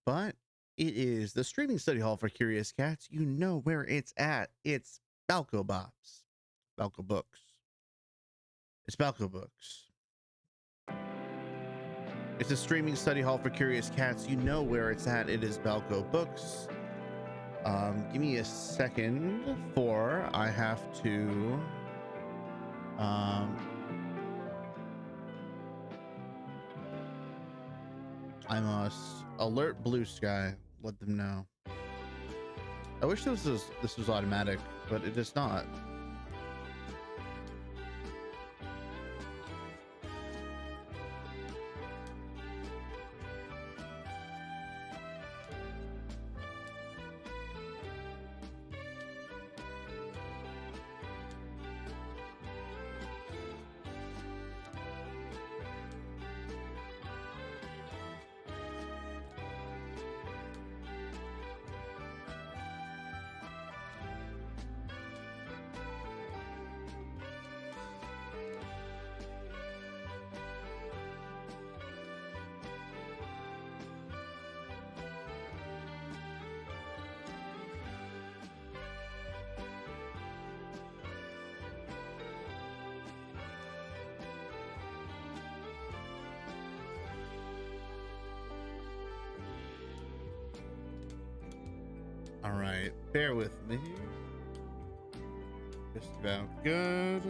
but it is the streaming study hall for curious cats. You know where it's at. It's Balco Bops. Balco Books. It's Balco Books. It's a streaming study hall for curious cats. You know where it's at. It is Balco Books. Give me a second for I have to I must alert Blue Sky, let them know. I wish this was automatic, but it is not. All right, bear with me. Just about good.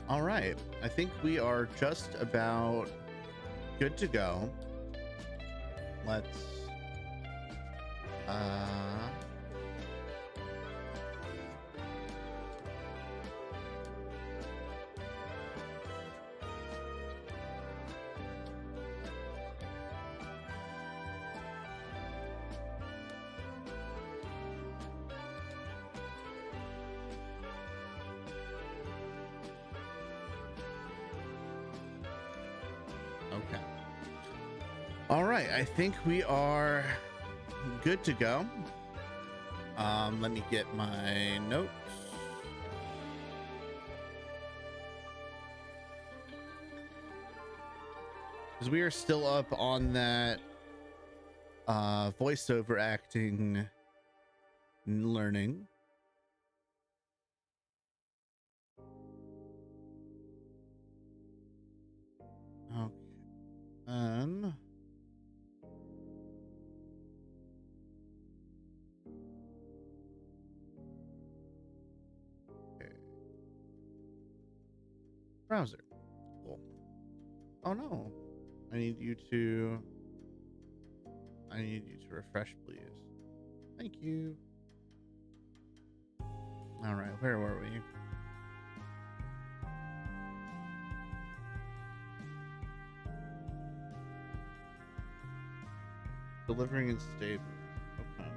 All right, I think we are just about good to go. Let's okay. All right, I think we are good to go. Let me get my notes. Because we are still up on that voiceover acting learning. Okay. Okay. Browser. Cool. Oh no. I need you to refresh, please. Thank you. All right, where were we? Delivering and stable. Okay.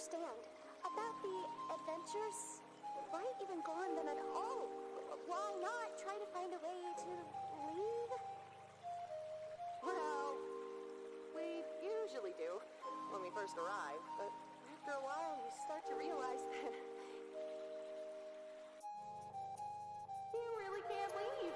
understand. About the adventures? Why even go on them at all? Why not try to find a way to leave? Well, we usually do when we first arrive, but after a while you start to realize that you really can't leave.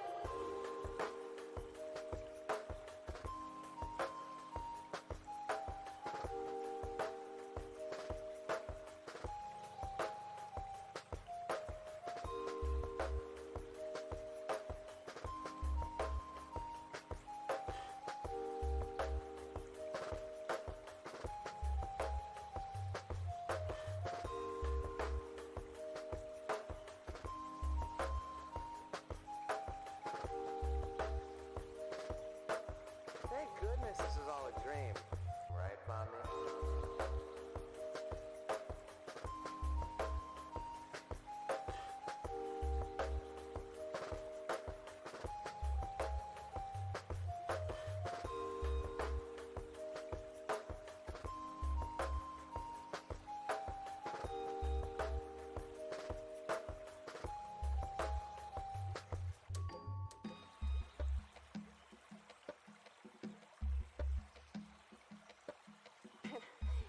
Thank goodness this is all a dream. Right, Mommy?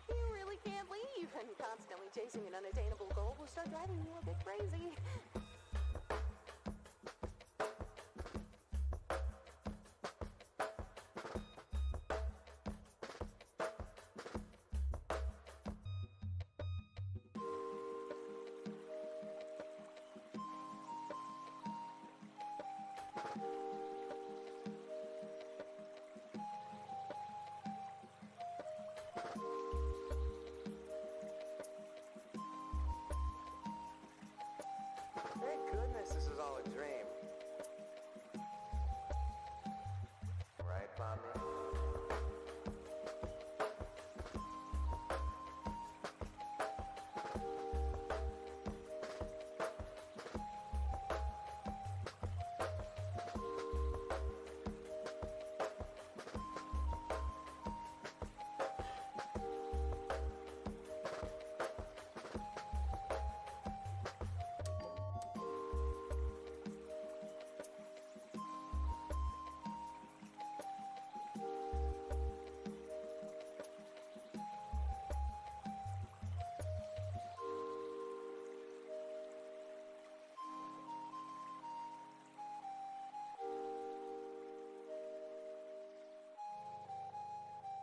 You really can't leave, and constantly chasing an unattainable goal will start driving you a bit crazy. Thank goodness this is all a dream. Right, Mommy?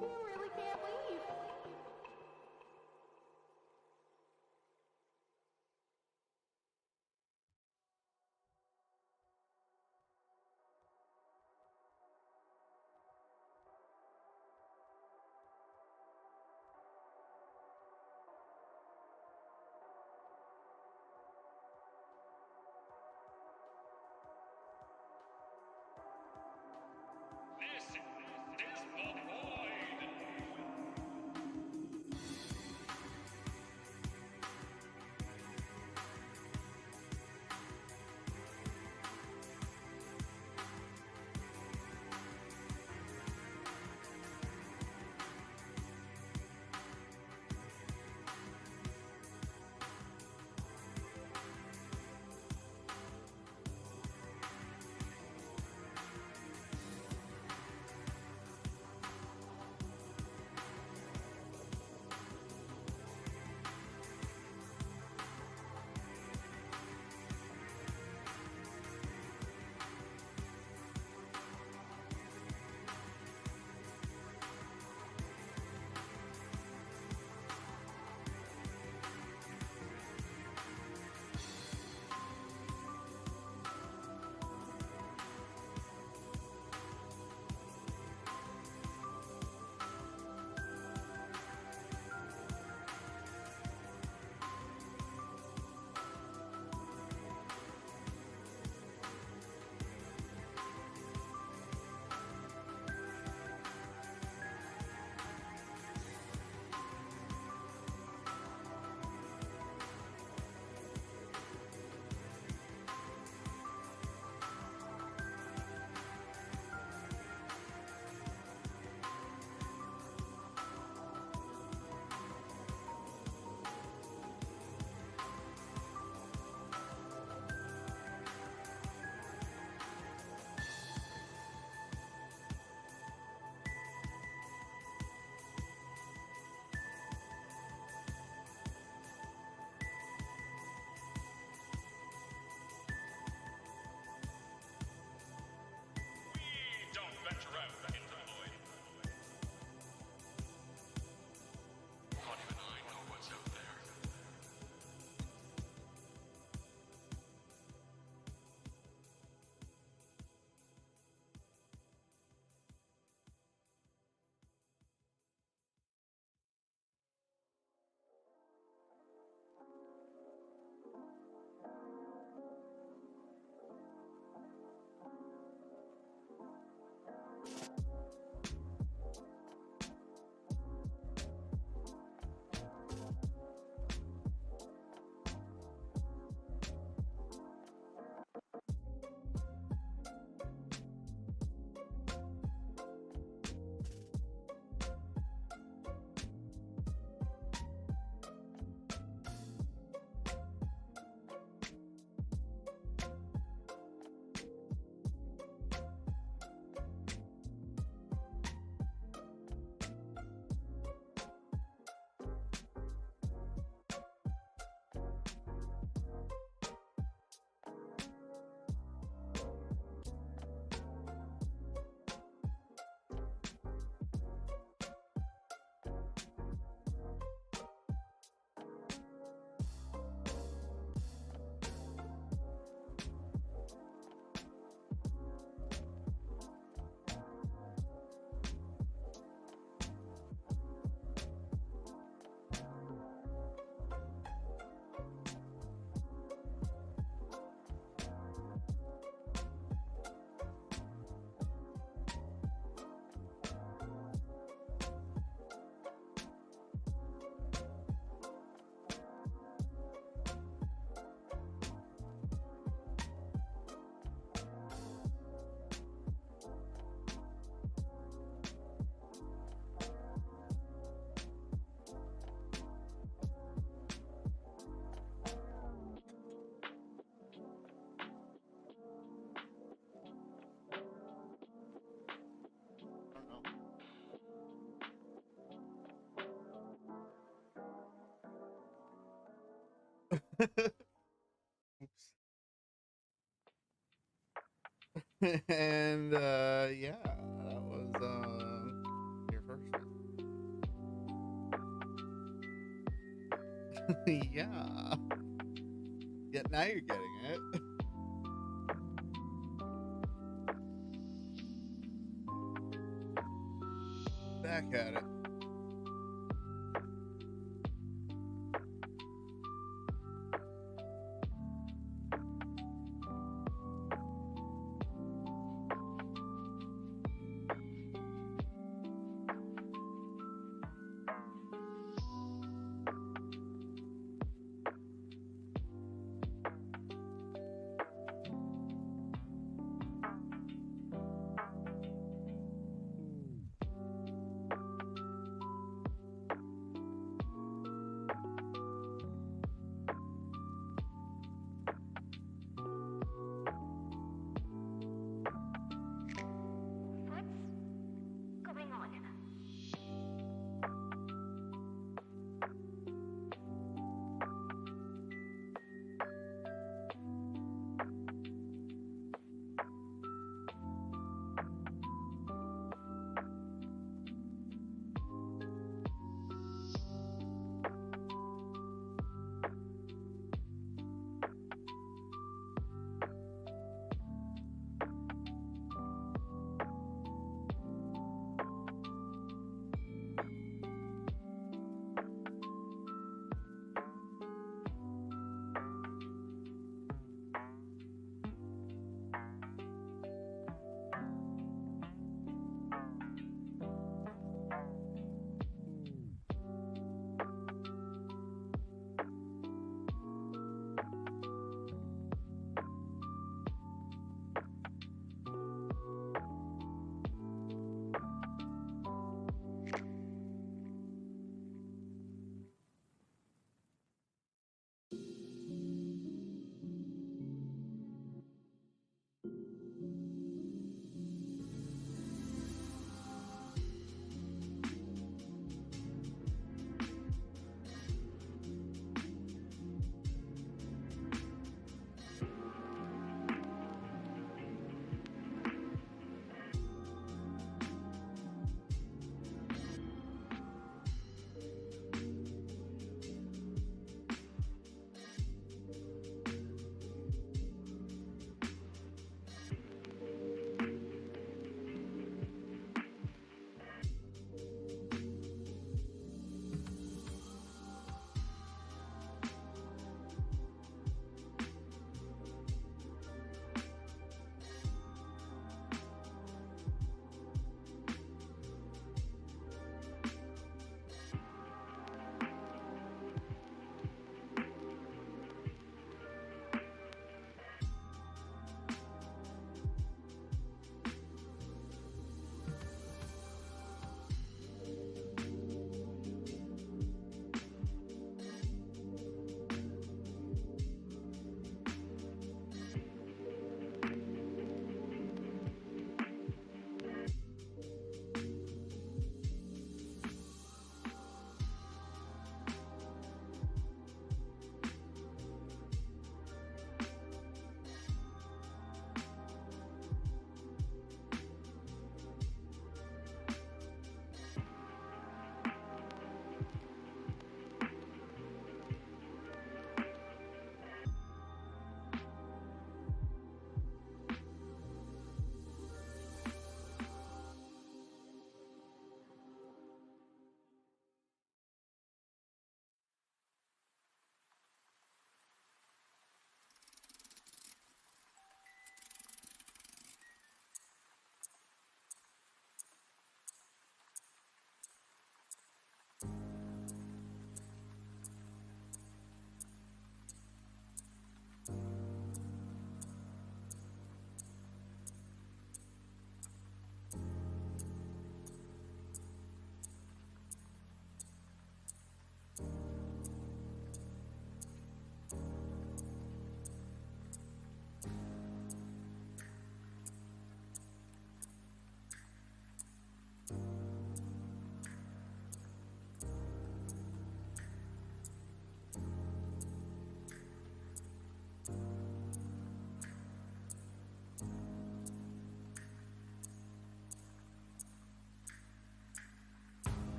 You really can't leave. This is the void. Oops. And yeah, that was your first one. Yeah. Yeah, now you're getting it. Back at it.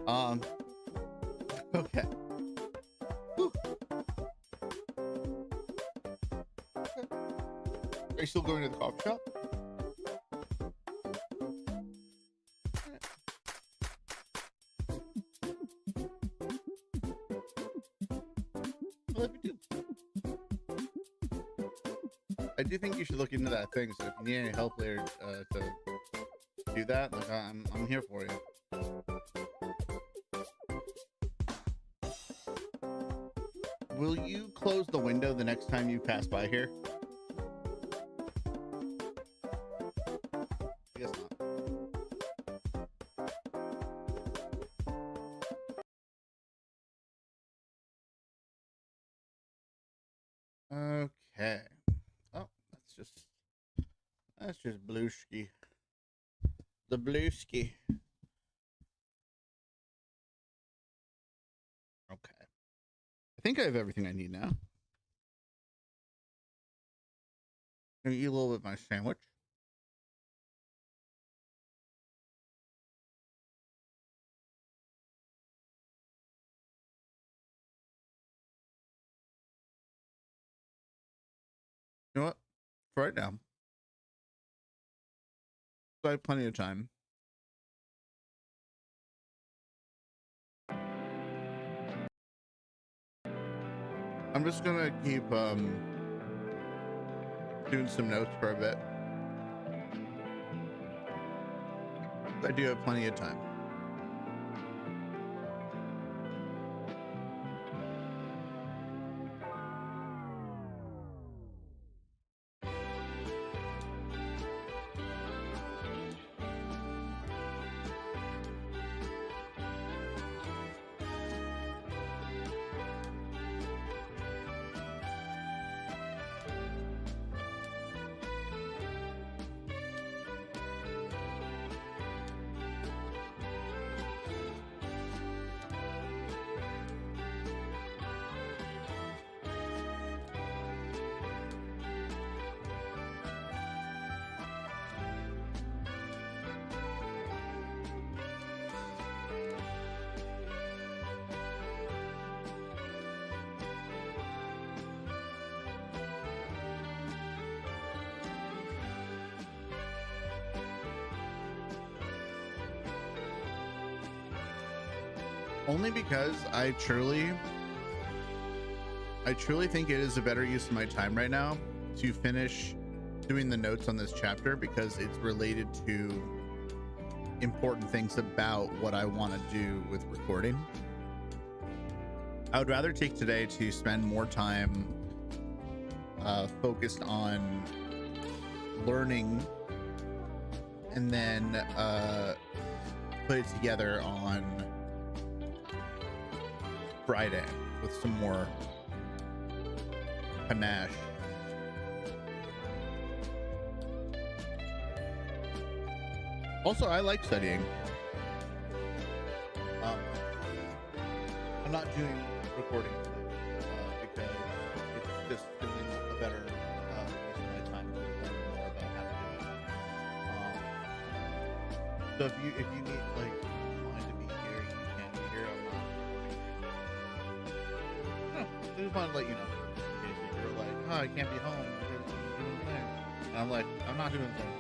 Um, okay. Whew. Are you still going to the coffee shop? Well, if you do, I do think you should look into that thing. So if you need any help later to do that, like I'm here for you. Will you close the window the next time you pass by here? I guess not. Okay. Oh, that's just Blueski. The Blueski. Okay. I think I have everything I need now. Gonna eat a little bit of my sandwich. You know what? For right now, so I have plenty of time. I'm just gonna keep doing some notes for a bit. I do have plenty of time. Only because I truly think it is a better use of my time right now to finish doing the notes on this chapter, because it's related to important things about what I want to do with recording. I would rather take today to spend more time focused on learning, and then put it together on Friday with some more panache. Also, I like studying. I'm not doing recording today because it's just feeling a better use of my time to learn more about how to do it. So if you need like mine to be here, you can be here. I'm not recording. No, I just want to let you know in case if you're like, oh, I can't be home because I'm doing things. And I'm like, I'm not doing things.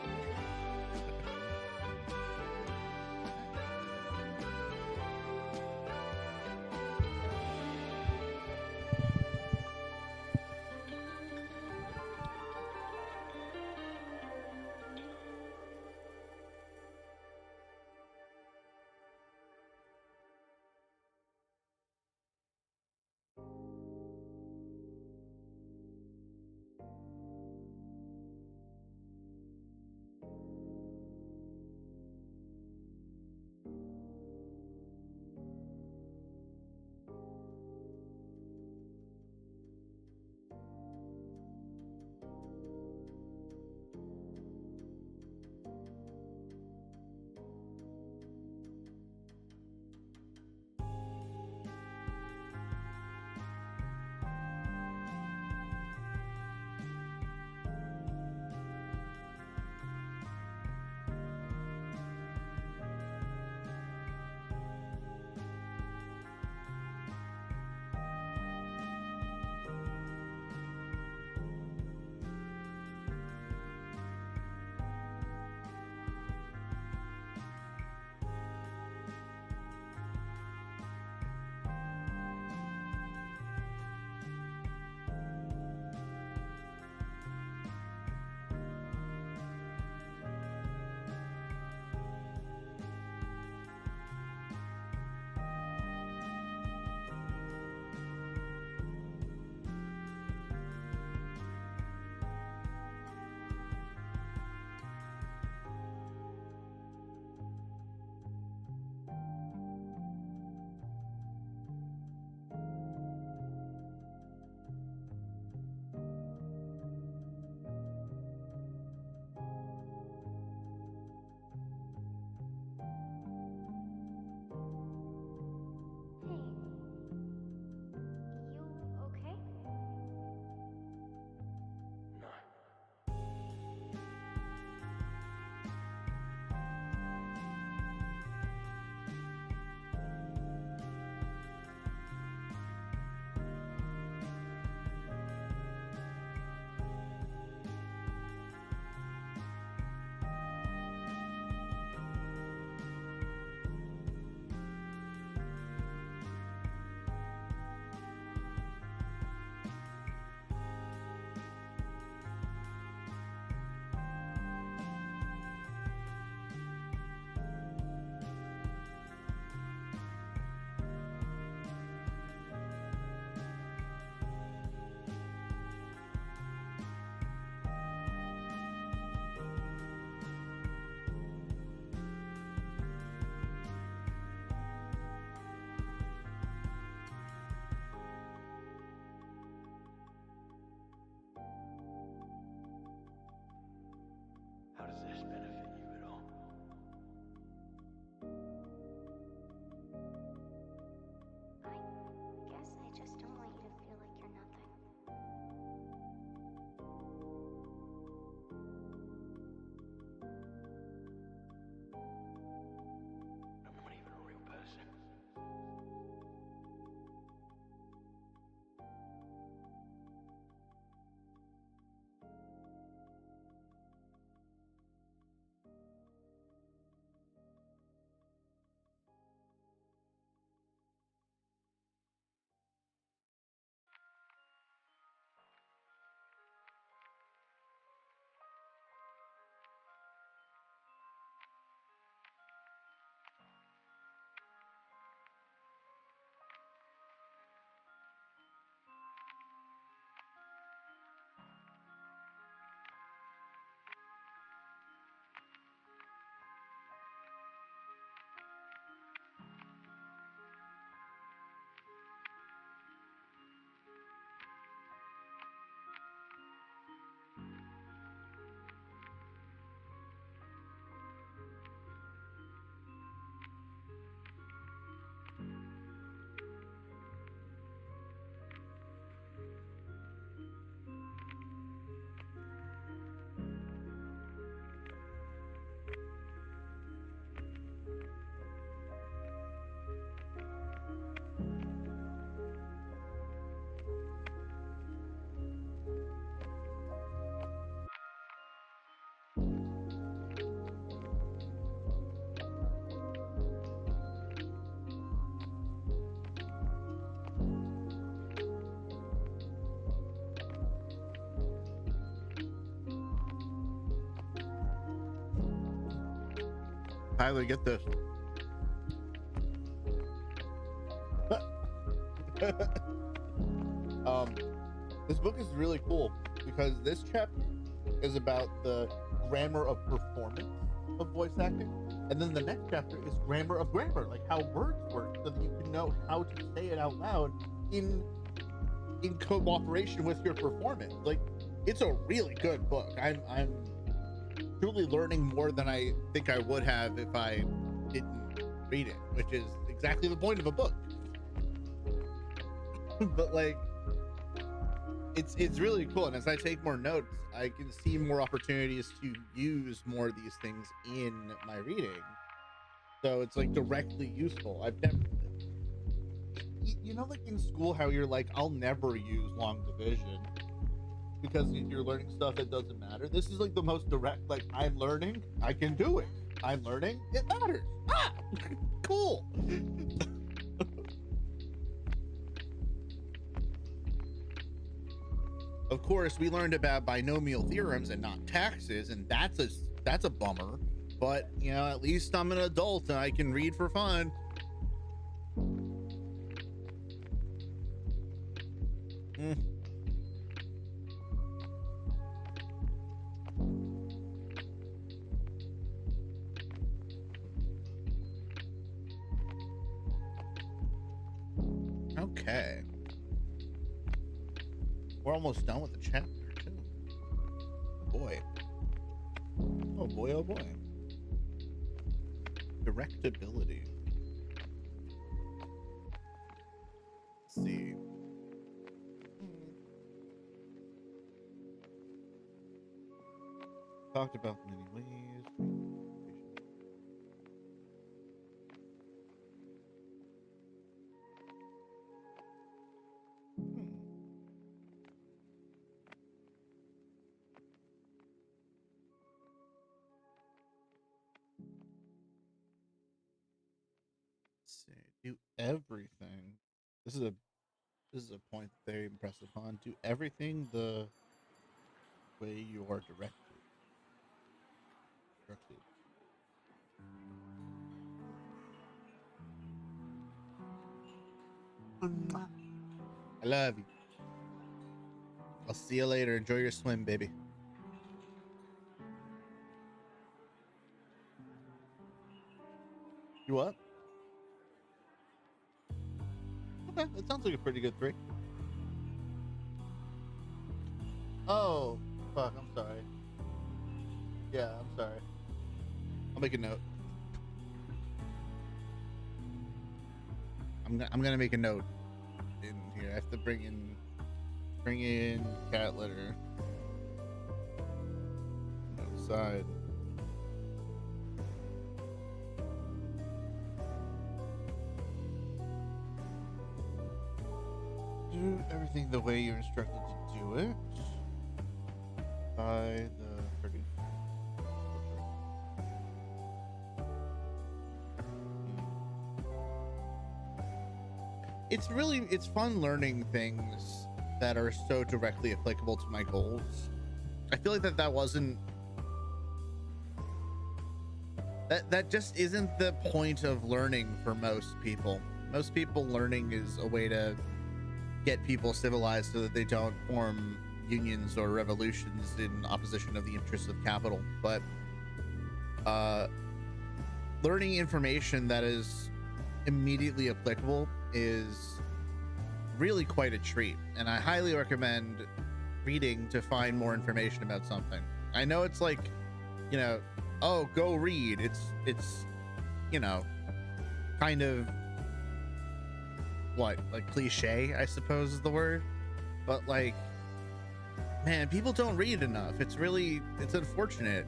Tyler, get this. This book is really cool because this chapter is about the grammar of performance of voice acting, and then the next chapter is grammar of grammar, like how words work, so that you can know how to say it out loud in cooperation with your performance. Like, it's a really good book. I'm truly learning more than I think I would have if I didn't read it, which is exactly the point of a book. But like, it's really cool, and as I take more notes, I can see more opportunities to use more of these things in my reading. So it's like directly useful. I've never, you know, like in school, how you're like, I'll never use long division because you're learning stuff that doesn't matter. This is like the most direct, like, I'm learning, I can do it. I'm learning, it matters. Ah, cool. Of course, we learned about binomial theorems and not taxes, and that's a bummer. But, you know, at least I'm an adult and I can read for fun. Okay. We're almost done with the chapter, too. Boy. Oh boy, oh boy. Directability. Let's see. Talked about many ways. Let's see. Do everything. This is a point that they impress upon. Do everything the way you are directed. I love you. I'll see you later. Enjoy your swim, baby. You what? Okay, that sounds like a pretty good 3. Oh, fuck, I'm sorry. Yeah, I'm sorry. I'll make a note. I'm gonna make a note in here. I have to bring in cat litter outside. Do everything the way you're instructed to do it by the 30. It's fun learning things that are so directly applicable to my goals. I feel like that wasn't that just isn't the point of learning for most people. Most people, learning is a way to get people civilized so that they don't form unions or revolutions in opposition of the interests of capital. But learning information that is immediately applicable is really quite a treat, and I highly recommend reading to find more information about something. I know it's like, you know, oh, go read. It's you know, kind of what, like cliche, I suppose is the word, but like, man, people don't read enough. It's unfortunate.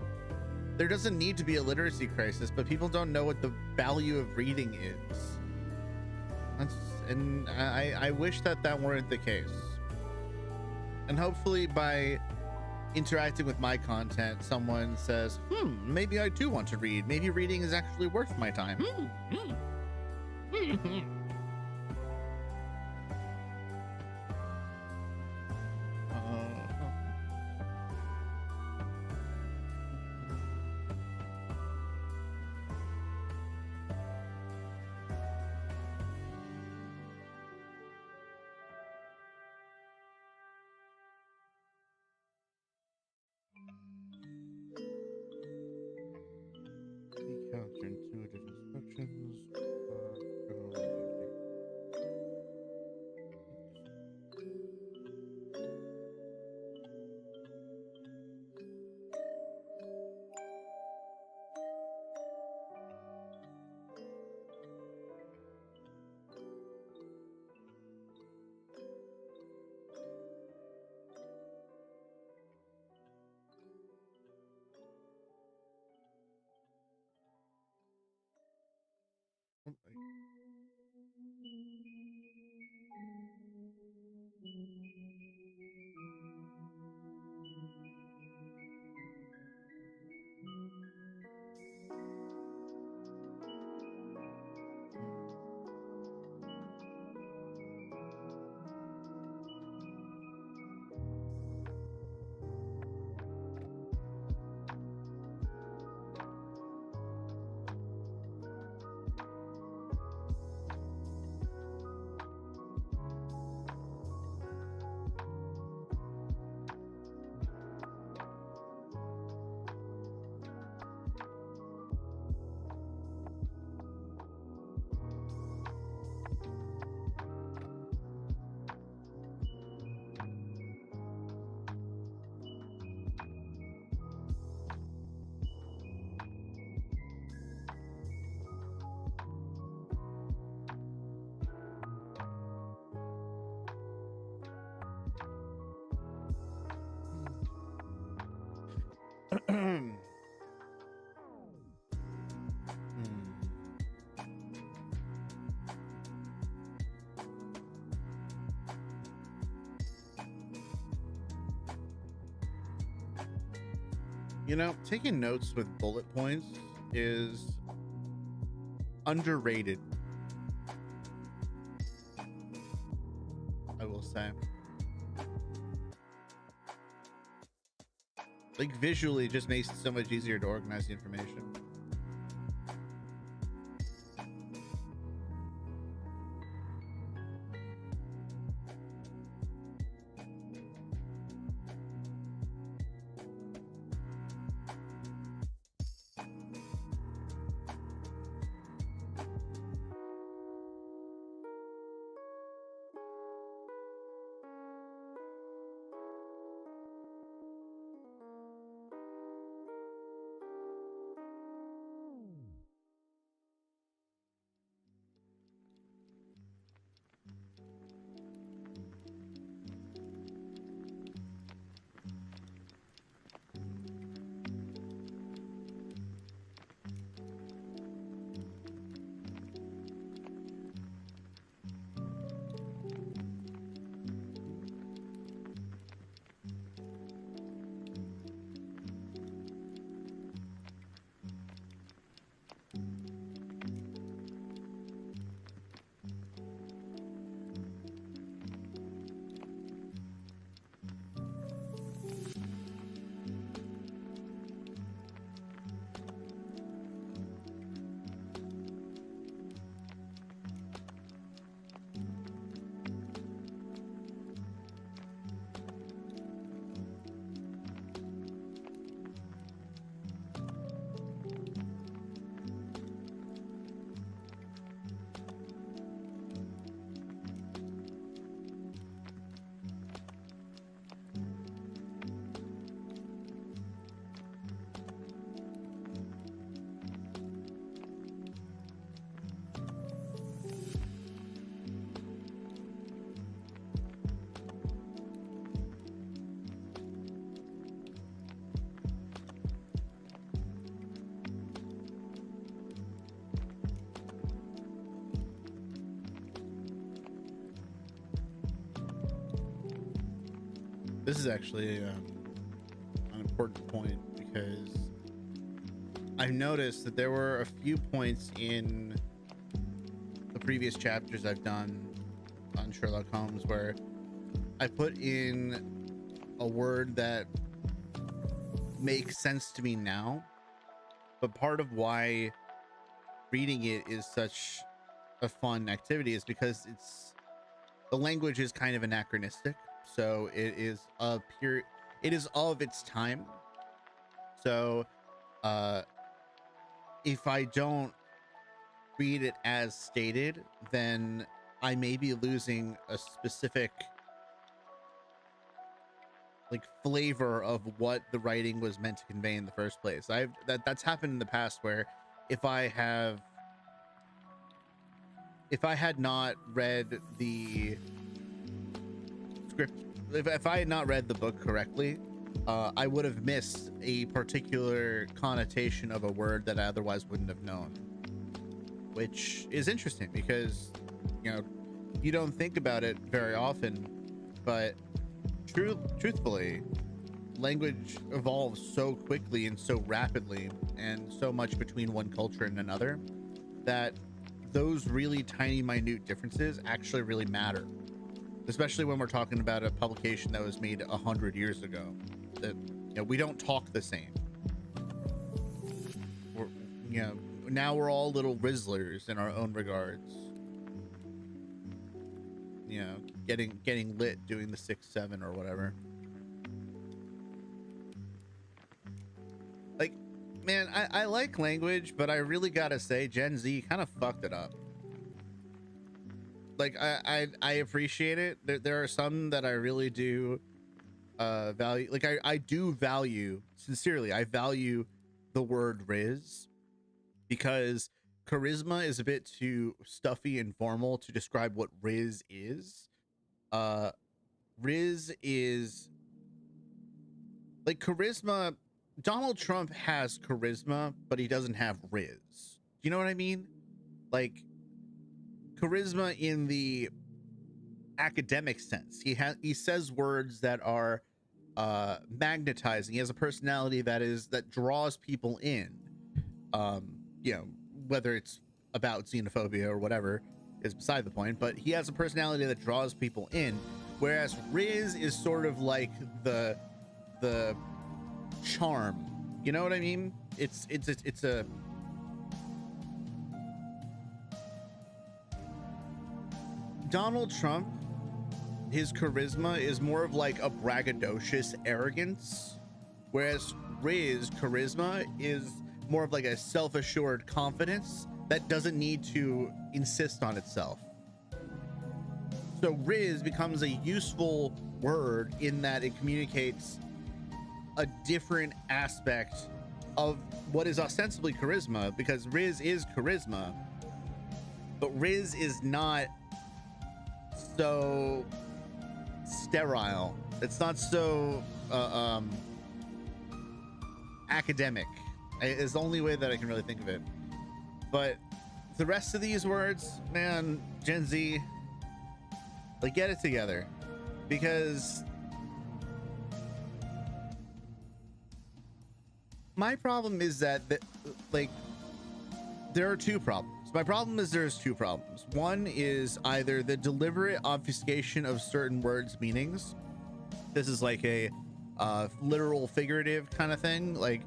There doesn't need to be a literacy crisis, but people don't know what the value of reading is. And I wish that weren't the case. And hopefully by interacting with my content, someone says, maybe I do want to read. Maybe reading is actually worth my time. Hmm. You know, taking notes with bullet points is underrated, I will say. Like visually, it just makes it so much easier to organize the information. This is actually an important point because I've noticed that there were a few points in the previous chapters I've done on Sherlock Holmes where I put in a word that makes sense to me now, but part of why reading it is such a fun activity is because the language is kind of anachronistic, so it is of its time. So if I don't read it as stated, then I may be losing a specific like flavor of what the writing was meant to convey in the first place. That's happened in the past where if I had not read the script, if I had not read the book correctly, I would have missed a particular connotation of a word that I otherwise wouldn't have known. which is interesting because, you know, you don't think about it very often, but truthfully, language evolves so quickly and so rapidly and so much between one culture and another that those really tiny, minute differences actually really matter, especially when we're talking about a publication that was made 100 years ago. That, you know, we don't talk the same. We're, you know, now we're all little Rizzlers in our own regards. You know, getting lit doing the 6-7 or whatever. Like, man, I like language, but I really gotta say Gen Z kind of fucked it up. Like, I appreciate it. There are some that I really do value. Like, I do value, sincerely, I value the word Riz, because charisma is a bit too stuffy and formal to describe what Riz is. Riz is like charisma. Donald Trump has charisma, but he doesn't have Riz. Do you know what I mean? Like, charisma in the academic sense. He says words that are magnetizing. He has a personality that draws people in. You know, whether it's about xenophobia or whatever is beside the point, but he has a personality that draws people in, whereas Riz is sort of like the charm. You know what I mean? It's a Donald Trump, his charisma is more of like a braggadocious arrogance, whereas Riz charisma is more of like a self-assured confidence that doesn't need to insist on itself. So Riz becomes a useful word in that it communicates a different aspect of what is ostensibly charisma, because Riz is charisma, but Riz is not so sterile. It's not so academic is the only way that I can really think of it. But the rest of these words, man, Gen Z, like, get it together, because my problem is that like, there are two problems. My problem is there's two problems. One is either the deliberate obfuscation of certain words' meanings. This is like a literal figurative kind of thing. Like,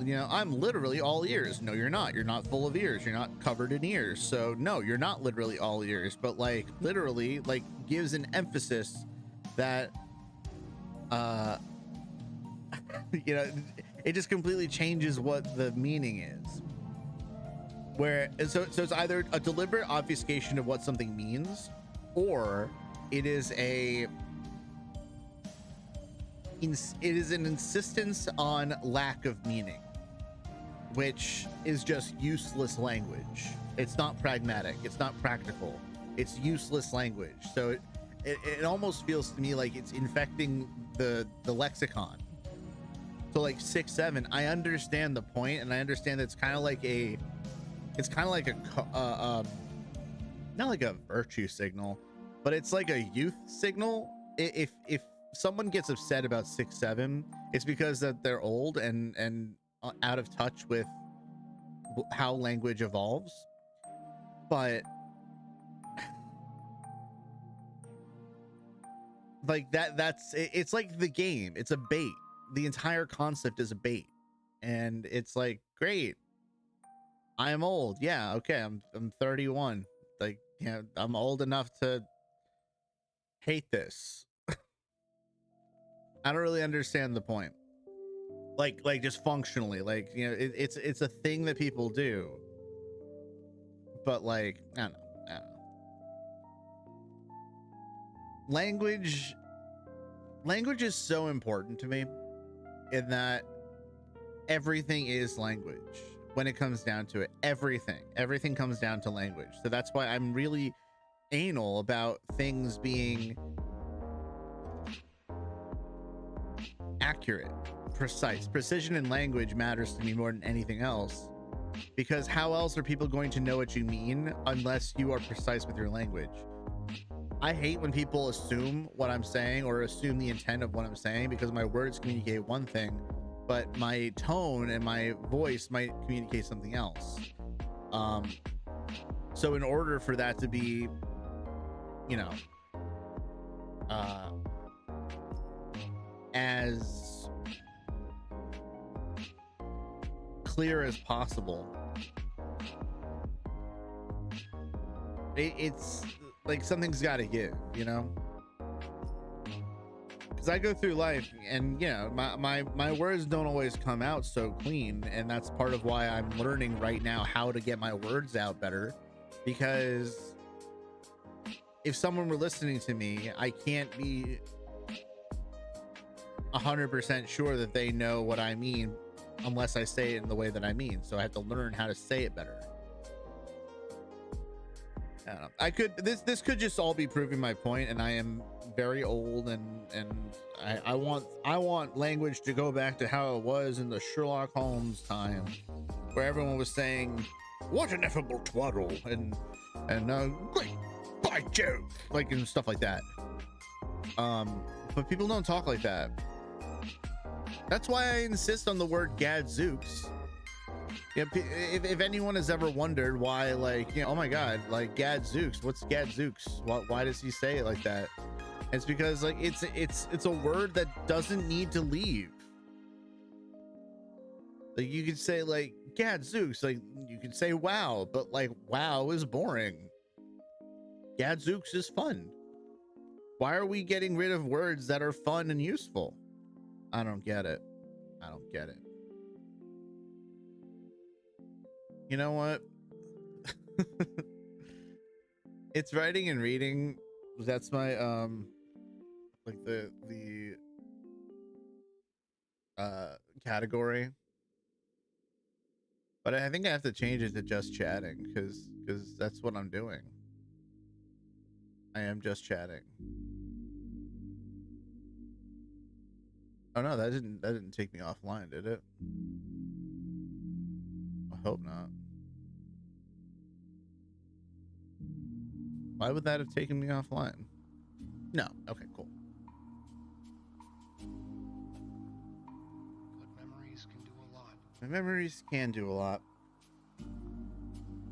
you know, I'm literally all ears. No, you're not. You're not full of ears. You're not covered in ears. So no, you're not literally all ears, but like literally like gives an emphasis that, you know, it just completely changes what the meaning is. Where so it's either a deliberate obfuscation of what something means, or it is an insistence on lack of meaning, which is just useless language. It's not pragmatic. It's not practical. It's useless language. So it almost feels to me like it's infecting the lexicon. So like 6-7, I understand the point, and I understand that it's kind of like a not like a virtue signal, but it's like a youth signal. If someone gets upset about 6-7, it's because that they're old and out of touch with how language evolves. But like it's like the game. It's a bait. The entire concept is a bait, and it's like, great, I am old. Yeah, okay, I'm 31. Like, you know, I'm old enough to hate this. I don't really understand the point. Like just functionally, like, you know, it's a thing that people do. But like, I don't know. Language is so important to me, in that everything is language. When it comes down to it, everything comes down to language. So that's why I'm really anal about things being accurate, precise. Precision in language matters to me more than anything else, because how else are people going to know what you mean unless you are precise with your language? I hate when people assume what I'm saying or assume the intent of what I'm saying, because my words communicate one thing, but my tone and my voice might communicate something else. So in order for that to be, you know, as clear as possible, it's like something's got to give, you know, because I go through life and, you know, my words don't always come out so clean, and that's part of why I'm learning right now how to get my words out better, because if someone were listening to me, I can't be 100% sure that they know what I mean unless I say it in the way that I mean. So I have to learn how to say it better. I don't know. I could, this could just all be proving my point, and I am very old, and I want language to go back to how it was in the Sherlock Holmes time, where everyone was saying, "What an ineffable twaddle," and "Great, by Jove," like, and stuff like that. But people don't talk like that. That's why I insist on the word gadzooks. Yeah, if anyone has ever wondered why, like, you know, oh my god, like, gadzooks, what's gadzooks? Why does he say it like that? It's because, like, it's a word that doesn't need to leave. Like, you could say, like, gadzooks, like, you could say wow, but, like, wow is boring. Gadzooks is fun. Why are we getting rid of words that are fun and useful? I don't get it. I don't get it. You know what? It's writing and reading. That's my like the category. But I think I have to change it to just chatting, because that's what I'm doing. I am just chatting. Oh no, that didn't take me offline, did it? I hope not. Why would that have taken me offline? No. Okay, cool. Good memories can do a lot. My memories can do a lot.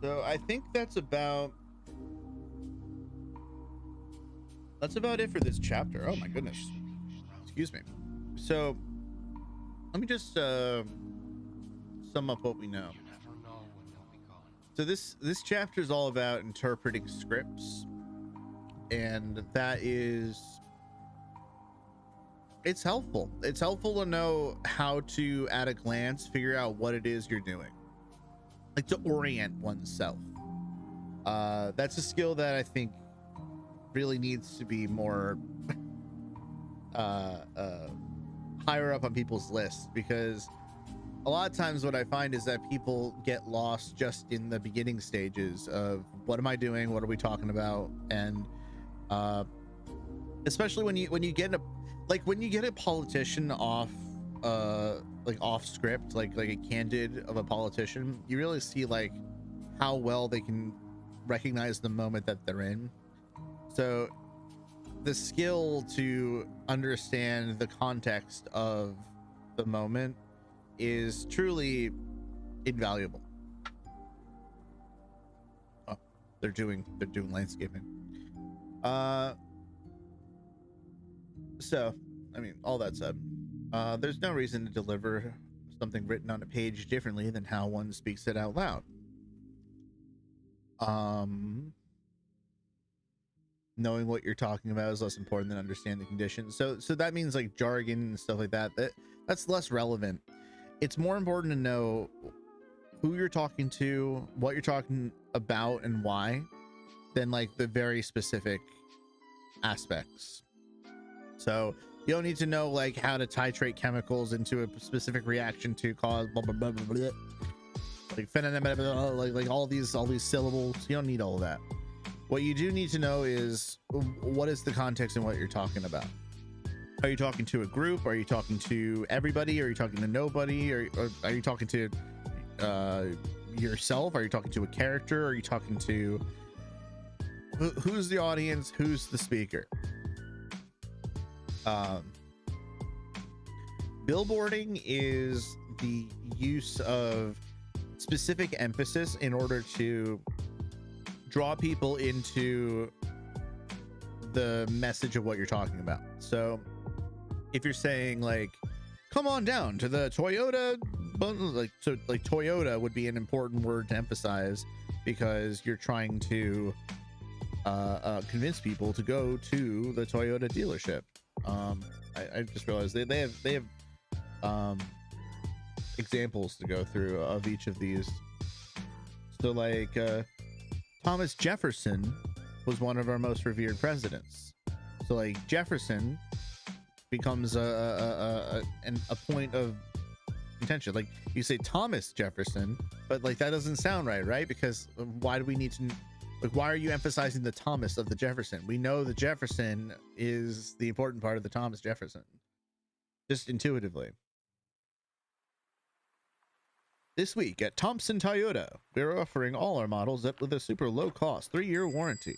So I think that's about it for this chapter. Oh my goodness. Excuse me. So let me just sum up what we know. You never know when they'll be gone. So this chapter is all about interpreting scripts, and it's helpful. It's helpful to know how to, at a glance, figure out what it is you're doing, like to orient oneself. That's a skill that I think really needs to be more higher up on people's lists, because a lot of times what I find is that people get lost just in the beginning stages of what am I doing, what are we talking about, and especially when you get a politician off off script, like a candid of a politician, you really see like how well they can recognize the moment that they're in. So the skill to understand the context of the moment is truly invaluable. Oh, they're doing landscaping. So I mean, all that said, there's no reason to deliver something written on a page differently than how one speaks it out loud. Knowing what you're talking about is less important than understanding the conditions. So that means like jargon and stuff like that's less relevant. It's more important to know who you're talking to, what you're talking about, and why, than like the very specific aspects. So you don't need to know like how to titrate chemicals into a specific reaction to cause blah blah blah blah blah, like all these syllables. You don't need all of that. What you do need to know is what is the context and what you're talking about. Are you talking to a group? Are you talking to everybody? Are you talking to nobody? Or are you talking to yourself? Are you talking to a character? Are you talking to who's the audience? Who's the speaker? Billboarding is the use of specific emphasis in order to draw people into the message of what you're talking about. So if you're saying like, come on down to the Toyota, like, so like Toyota would be an important word to emphasize because you're trying to convince people to go to the Toyota dealership. I just realized they have examples to go through of each of these. So like Thomas Jefferson was one of our most revered presidents. So like Jefferson becomes a point of contention. Like you say Thomas Jefferson, but like that doesn't sound right? Because why do we need to, like, why are you emphasizing the Thomas of the Jefferson? We know the Jefferson is the important part of the Thomas Jefferson, just intuitively. This week at Thompson Toyota, we're offering all our models up with a super low cost 3-year warranty.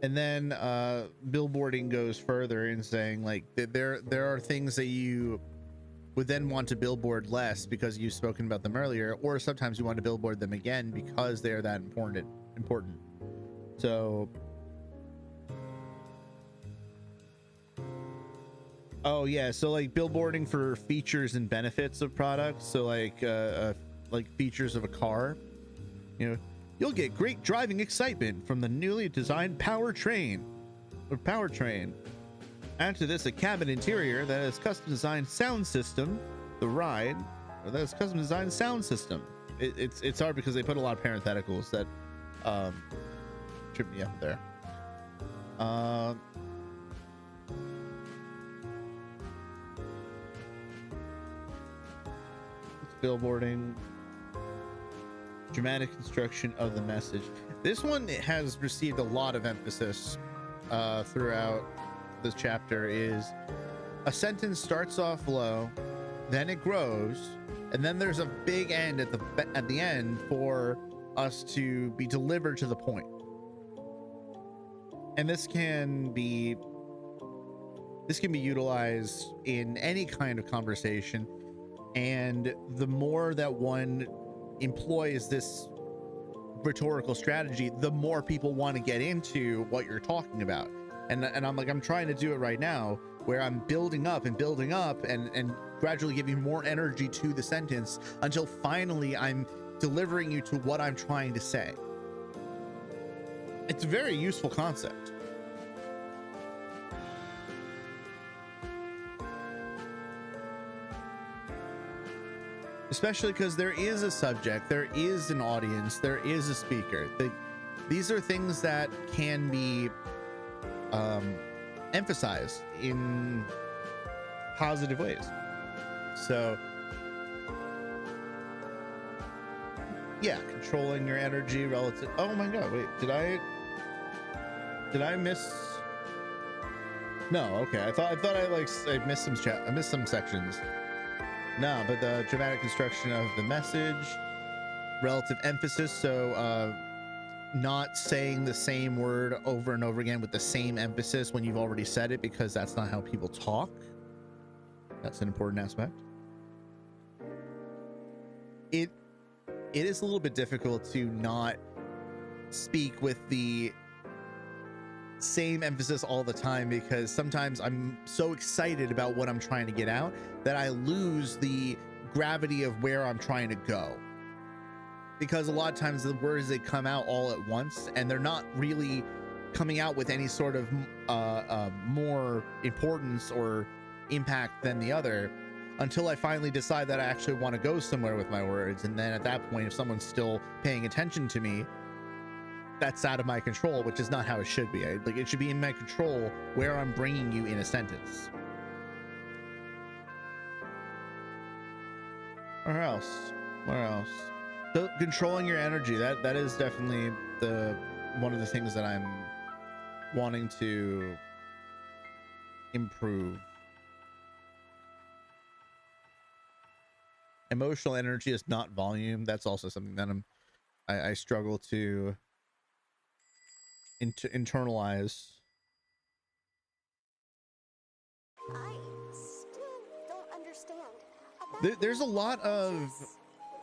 And then billboarding goes further in saying like there are things that you would then want to billboard less because you've spoken about them earlier, or sometimes you want to billboard them again because they're that important. So oh yeah, so like billboarding for features and benefits of products. So like features of a car, you know, you'll get great driving excitement from the newly designed powertrain. Add to this a cabin interior that has custom designed sound system. The ride, or that has custom designed sound system. It's hard because they put a lot of parentheticals that trip me up there. Billboarding, dramatic construction of the message. This one has received a lot of emphasis throughout this chapter. Is a sentence starts off low, then it grows, and then there's a big end at the end for us to be delivered to the point. And this can be utilized in any kind of conversation. And the more that one employs this rhetorical strategy, the more people want to get into what you're talking about. And I'm trying to do it right now, where I'm building up and gradually giving more energy to the sentence until finally I'm delivering you to what I'm trying to say. It's a very useful concept. Especially because there is a subject, there is an audience, there is a speaker. These are things that can be emphasized in positive ways. So yeah, controlling your energy relative. Oh my god, wait, did I miss? No, okay, I thought I missed some sections. No, but the dramatic construction of the message, relative emphasis. So not saying the same word over and over again with the same emphasis when you've already said it, because that's not how people talk. That's an important aspect. It is a little bit difficult to not speak with the same emphasis all the time, because sometimes I'm so excited about what I'm trying to get out that I lose the gravity of where I'm trying to go. Because a lot of times the words, they come out all at once and they're not really coming out with any sort of more importance or impact than the other, until I finally decide that I actually want to go somewhere with my words. And then at that point, if someone's still paying attention to me, that's out of my control, which is not how it should be. Like, it should be in my control where I'm bringing you in a sentence. Where else? So controlling your energy, that is definitely one of the things that I'm wanting to improve. Emotional energy is not volume. That's also something that I struggle to internalize. I still don't understand. About There's a lot of adventures.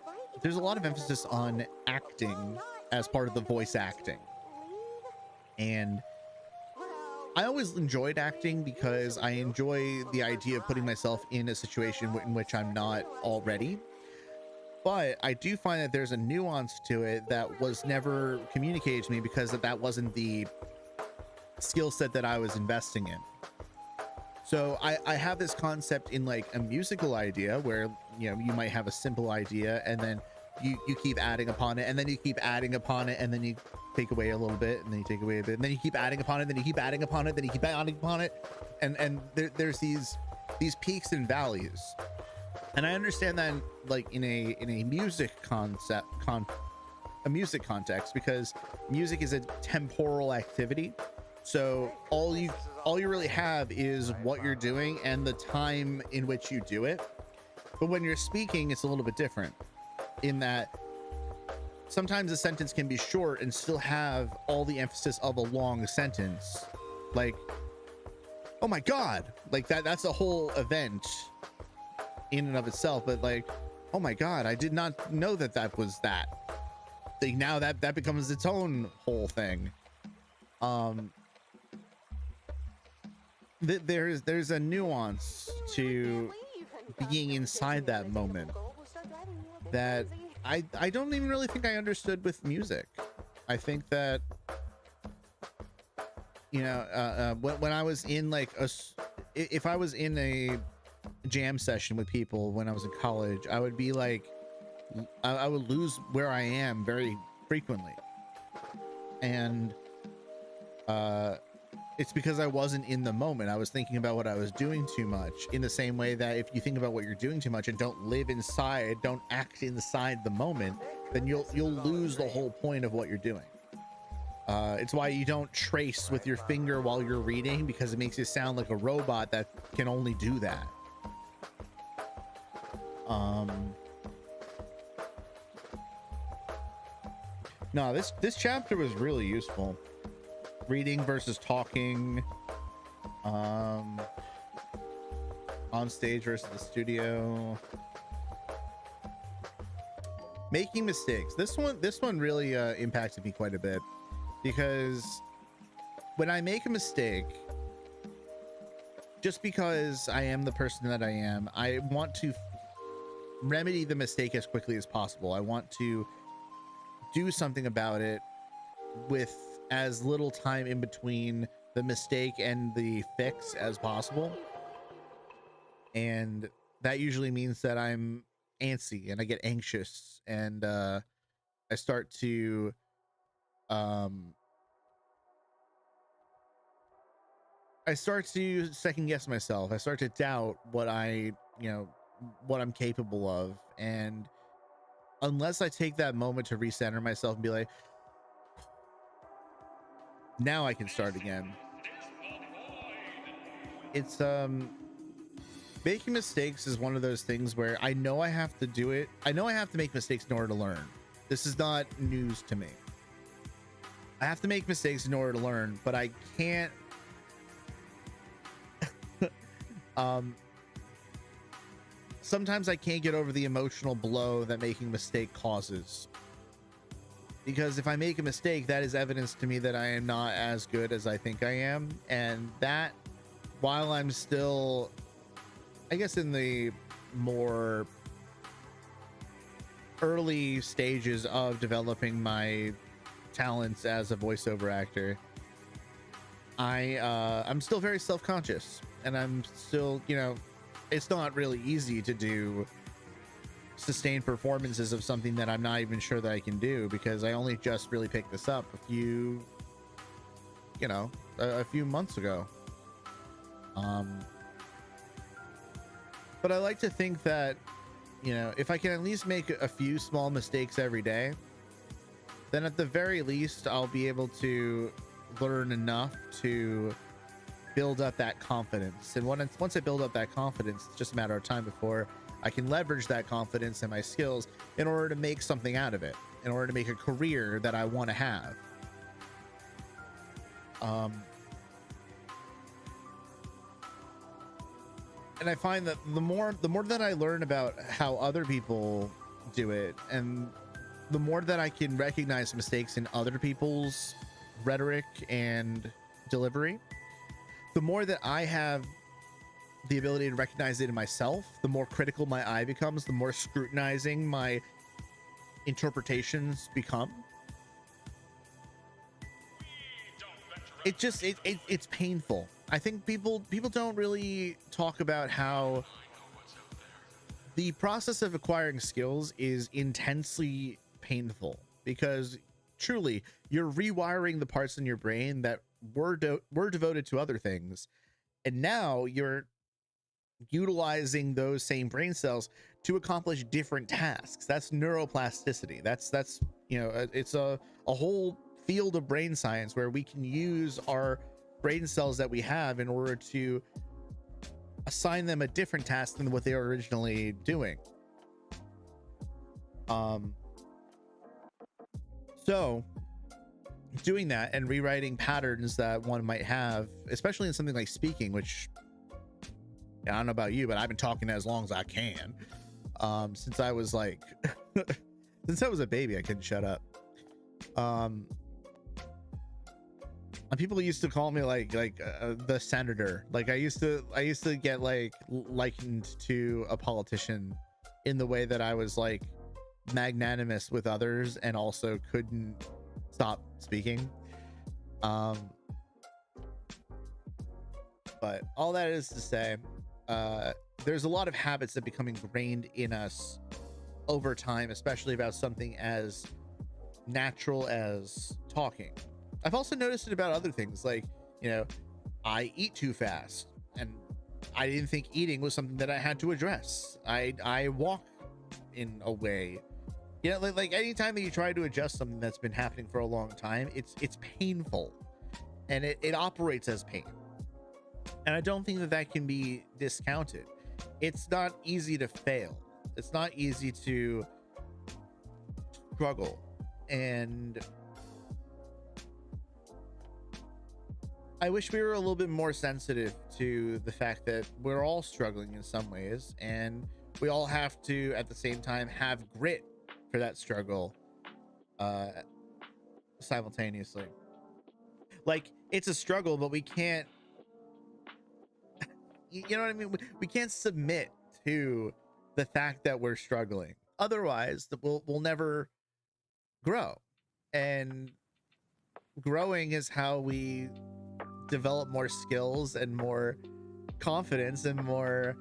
Why even there's a go lot of on them emphasis at all? on Why acting not as try part to of the find a way voice acting, to leave? and Well, I always enjoyed acting we because usually I do enjoy when the we first idea of putting arrive, myself but in a after a situation while in you which I'm start to not realize already. But I do find that there's a nuance to it that was never communicated to me because that wasn't the skill set that I was investing in. So I have this concept in like a musical idea where, you know, you might have a simple idea and then you keep adding upon it, and then you keep adding upon it, and then you take away a little bit, and then you take away a bit, and then you keep adding upon it, then you keep adding upon it, then you keep adding upon it, and there's these peaks and valleys. And I understand that like in a music a music context, because music is a temporal activity. So all you really have is what you're doing and the time in which you do it. But when you're speaking, it's a little bit different in that sometimes a sentence can be short and still have all the emphasis of a long sentence. Like, oh my God, like that's a whole event in and of itself. But like, oh my God, I did not know that was that. Like, now that becomes its own whole thing. There's a nuance to being inside that moment that I don't even really think I understood with music. I think that, you know, when I was in like if I was in a jam session with people when I was in college, I would be like, I would lose where I am very frequently. And it's because I wasn't in the moment. I was thinking about what I was doing too much, in the same way that if you think about what you're doing too much and don't live inside, don't act inside the moment, then you'll lose the whole point of what you're doing. It's why you don't trace with your finger while you're reading, because it makes you sound like a robot that can only do that. No, this chapter was really useful. Reading versus talking, on stage versus the studio, making mistakes. This one really impacted me quite a bit, because when I make a mistake, just because I am the person that I am, I want to remedy the mistake as quickly as possible. I want to do something about it with as little time in between the mistake and the fix as possible. And that usually means that I'm antsy and I get anxious, and I start to second guess myself. I start to doubt what what I'm capable of. And unless I take that moment to recenter myself and be like, now I can start again, it's making mistakes is one of those things where I know I have to do it. I know I have to make mistakes in order to learn. This is not news to me. I have to make mistakes in order to learn, but I can't sometimes I can't get over the emotional blow that making a mistake causes. Because if I make a mistake, that is evidence to me that I am not as good as I think I am. And that, while I'm still, I guess, in the more early stages of developing my talents as a voiceover actor, I'm still very self-conscious, and I'm still, you know, it's not really easy to do sustained performances of something that I'm not even sure that I can do, because I only just really picked this up a few months ago. But I like to think that, you know, if I can at least make a few small mistakes every day, then at the very least I'll be able to learn enough to build up that confidence. And once I build up that confidence, it's just a matter of time before I can leverage that confidence and my skills in order to make something out of it, in order to make a career that I want to have. And I find that the more that I learn about how other people do it, and the more that I can recognize mistakes in other people's rhetoric and delivery, the more that I have the ability to recognize it in myself, the more critical my eye becomes, the more scrutinizing my interpretations become. It's painful. I think people don't really talk about how the process of acquiring skills is intensely painful, because truly you're rewiring the parts in your brain that were devoted to other things, and now you're utilizing those same brain cells to accomplish different tasks. That's neuroplasticity. That's it's a whole field of brain science where we can use our brain cells that we have in order to assign them a different task than what they were originally doing. So doing that and rewriting patterns that one might have, especially in something like speaking, which I don't know about you, but I've been talking as long as I can. Since I was like, since I was a baby, I couldn't shut up. And people used to call me like the senator. Like I used to get like likened to a politician in the way that I was like magnanimous with others and also couldn't stop speaking. But all that is to say, there's a lot of habits that become ingrained in us over time, especially about something as natural as talking. I've also noticed it about other things, like, I eat too fast, and I didn't think eating was something that I had to address. I walk in a way, like anytime that you try to adjust something that's been happening for a long time, it's painful, and it operates as pain. And I don't think that can be discounted. It's not easy to fail. It's not easy to struggle. And I wish we were a little bit more sensitive to the fact that we're all struggling in some ways, and we all have to, at the same time, have grit for that struggle simultaneously. Like, it's a struggle, but we can't, you know what I mean? We can't submit to the fact that we're struggling. Otherwise, we'll never grow. And growing is how we develop more skills and more confidence and more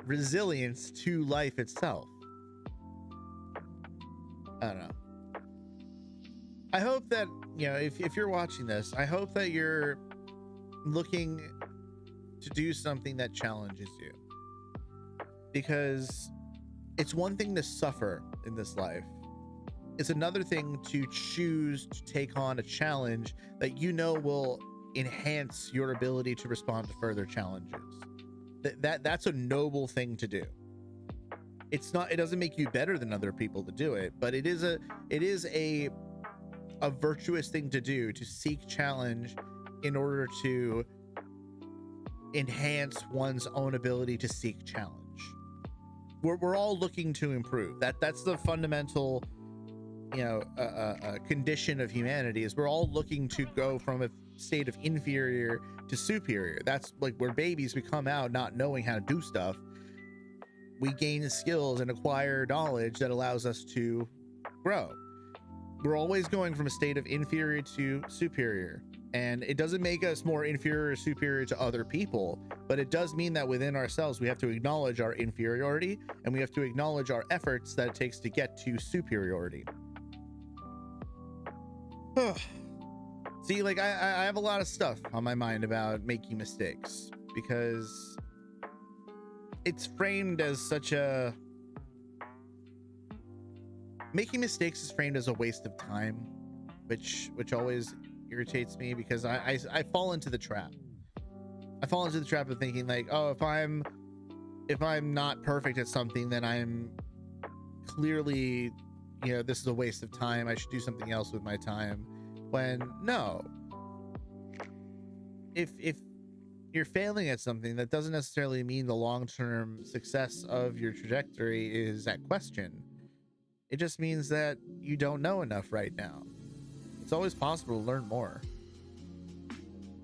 resilience to life itself. I don't know. I hope that, if you're watching this, I hope that you're looking to do something that challenges you, because it's one thing to suffer in this life. It's another thing to choose to take on a challenge that will enhance your ability to respond to further challenges. That's a noble thing to do. It doesn't make you better than other people to do it, but it is a virtuous thing to do, to seek challenge in order to enhance one's own ability to seek challenge. We're all looking to improve. That's the fundamental condition of humanity, is we're all looking to go from a state of inferior to superior. That's like where babies, we come out not knowing how to do stuff. We gain skills and acquire knowledge that allows us to grow. We're always going from a state of inferior to superior, and it doesn't make us more inferior or superior to other people, but it does mean that within ourselves we have to acknowledge our inferiority, and we have to acknowledge our efforts that it takes to get to superiority. See, like I have a lot of stuff on my mind about making mistakes, because it's framed as such a making mistakes is framed as a waste of time, which always irritates me, because I fall into the trap. I fall into the trap of thinking like, oh, if I'm if I'm not perfect at something, then I'm clearly, you know, this is a waste of time. I should do something else with my time. When no, if you're failing at something, that doesn't necessarily mean the long-term success of your trajectory is at question. It just means that you don't know enough right now. It's always possible to learn more.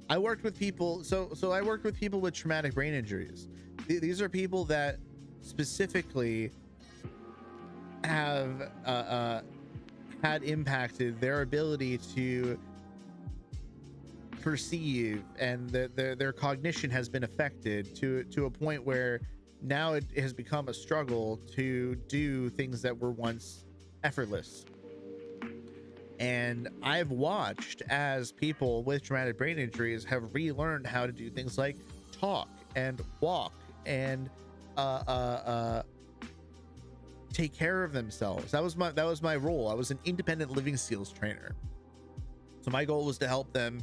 I worked with people, so I worked with people with traumatic brain injuries. These are people that specifically have had impacted their ability to perceive, and their cognition has been affected to a point where now it has become a struggle to do things that were once effortless. And I've watched as people with traumatic brain injuries have relearned how to do things like talk and walk and take care of themselves. That was my role. I was an independent living skills trainer. So my goal was to help them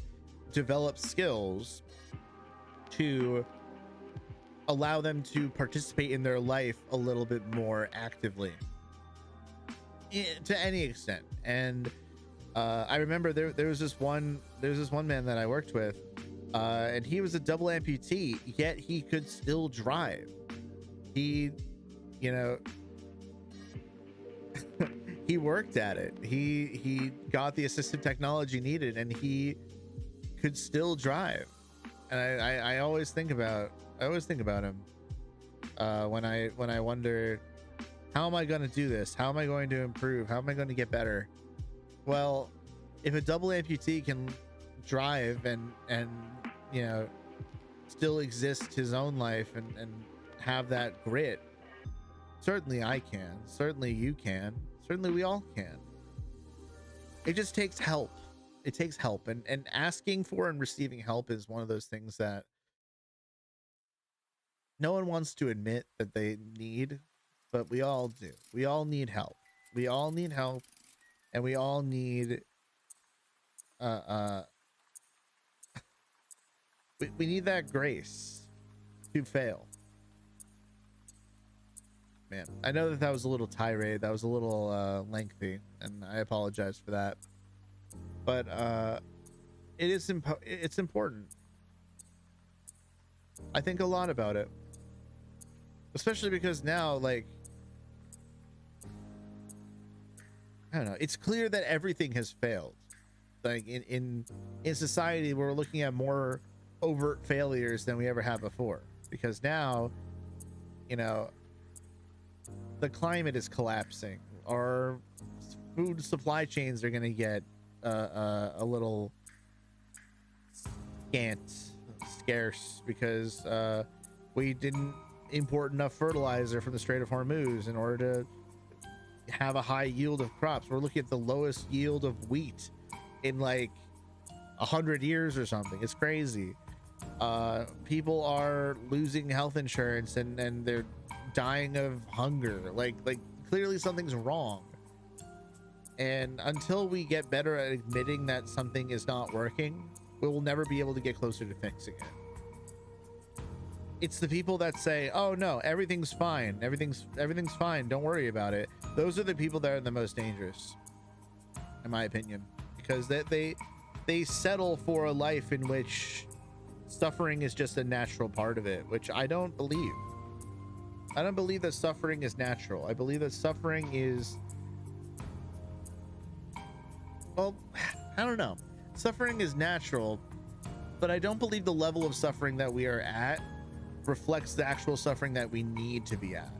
develop skills to allow them to participate in their life a little bit more actively, to any extent. And I remember there was this one man that I worked with, and he was a double amputee, yet he could still drive. He, you know, he worked at it. He got the assistive technology needed, and he could still drive. And I always think about him when I wonder, how am I going to do this? How am I going to improve? How am I going to get better? Well, if a double amputee can drive and you know, still exist his own life and have that grit, certainly I can. Certainly you can. Certainly we all can. It just takes help. It takes help, and asking for and receiving help is one of those things that no one wants to admit that they need, but we all do. We all need help. We all need help, and we all need we need that grace to fail. Man, I know that was a little tirade. That was a little lengthy, and I apologize for that. But it's important. I think a lot about it, especially because now, like, I don't know, it's clear that everything has failed. Like in society, we're looking at more overt failures than we ever have before, because now, you know, the climate is collapsing. Our food supply chains are going to get a little scarce because we didn't import enough fertilizer from the Strait of Hormuz in order to have a high yield of crops. We're looking at the lowest yield of wheat in like 100 years or something. It's crazy. People are losing health insurance and they're dying of hunger. Like clearly something's wrong. And until we get better at admitting that something is not working, we will never be able to get closer to fixing it. It's the people that say, oh no, everything's fine, everything's fine, don't worry about it. Those are the people that are the most dangerous, in my opinion, because they settle for a life in which suffering is just a natural part of it, which I don't believe. I don't believe that suffering is natural. I believe that suffering is, well, I don't know. Suffering is natural, but I don't believe the level of suffering that we are at reflects the actual suffering that we need to be at.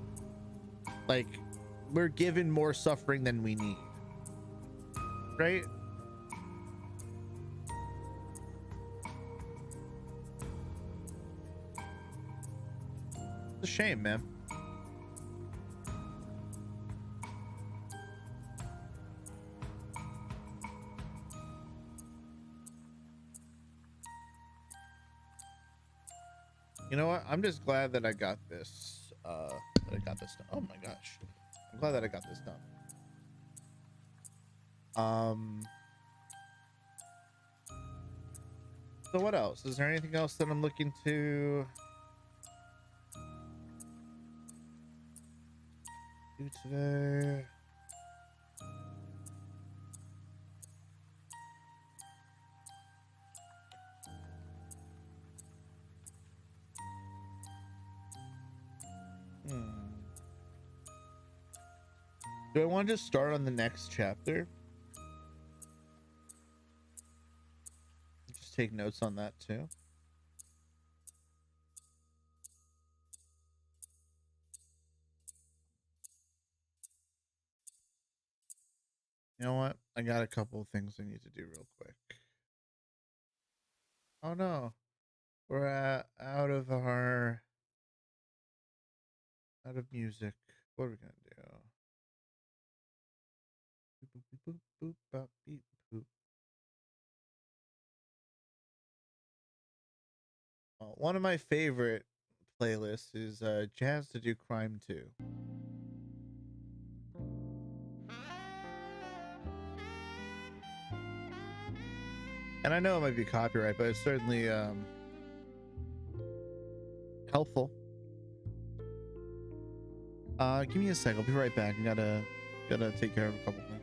Like, we're given more suffering than we need, right? It's a shame, man. You know what? I'm just glad that I got this. Done. Oh my gosh. I'm glad that I got this done. So what else? Is there anything else that I'm looking to do today? Do I want to just start on the next chapter? Just take notes on that too. You know what? I got a couple of things I need to do real quick. Oh no, we're out of music. What are we gonna do? Boop, boop, boop, boop, bop, beep, boop. One of my favorite playlists is Jazz to Do Crime 2. And I know it might be copyright, but it's certainly helpful. Give me a sec. I'll be right back. I gotta take care of a couple things.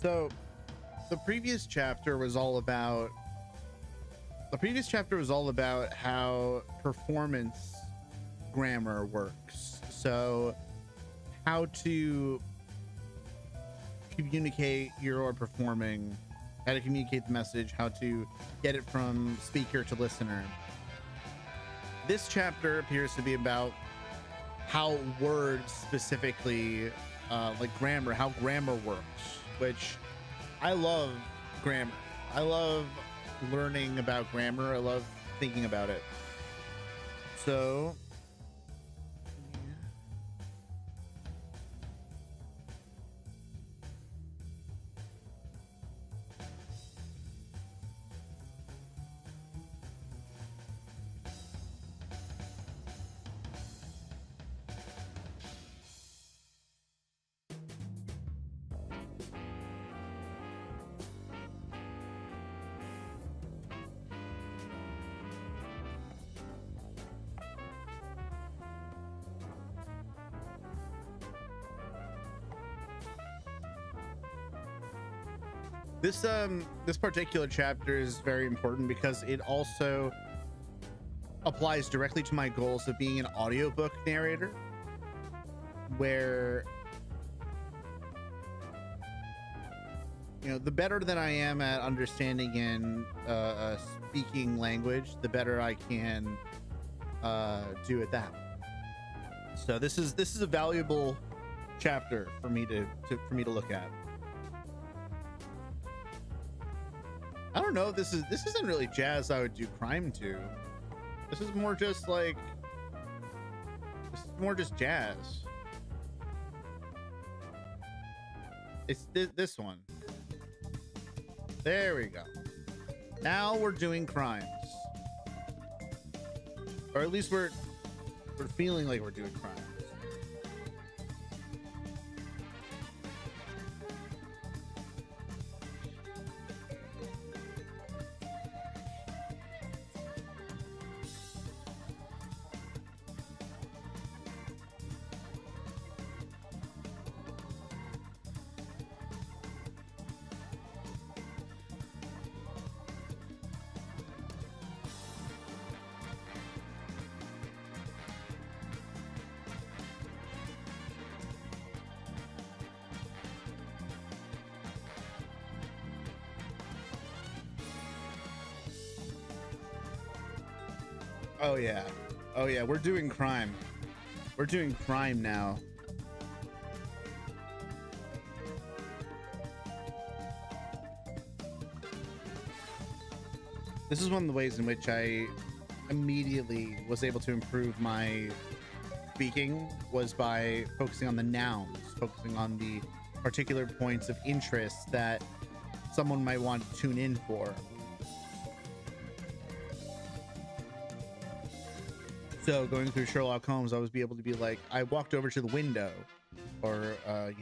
So the previous chapter was all about how performance grammar works. So how to communicate your performing, how to communicate the message, how to get it from speaker to listener. This chapter appears to be about how words specifically, like grammar, how grammar works, which I love grammar. I love learning about grammar. I love thinking about it. So this particular chapter is very important because it also applies directly to my goals of being an audiobook narrator, where, you know, the better that I am at understanding and speaking language, the better I can do at that. So this is a valuable chapter for me to look at. I don't know. This isn't really jazz I would do crime to. This is more just like, jazz. It's this one. There we go. Now we're doing crimes, or at least we're feeling like we're doing crimes. Oh yeah, we're doing crime. We're doing crime now. This is one of the ways in which I immediately was able to improve my speaking, was by focusing on the nouns, focusing on the particular points of interest that someone might want to tune in for. So going through Sherlock Holmes, I was able to be like, I walked over to the window, or I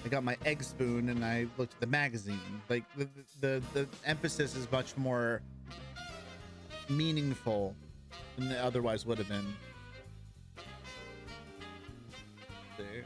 got my egg spoon and I looked at the magazine. Like the emphasis is much more meaningful than it otherwise would have been. See?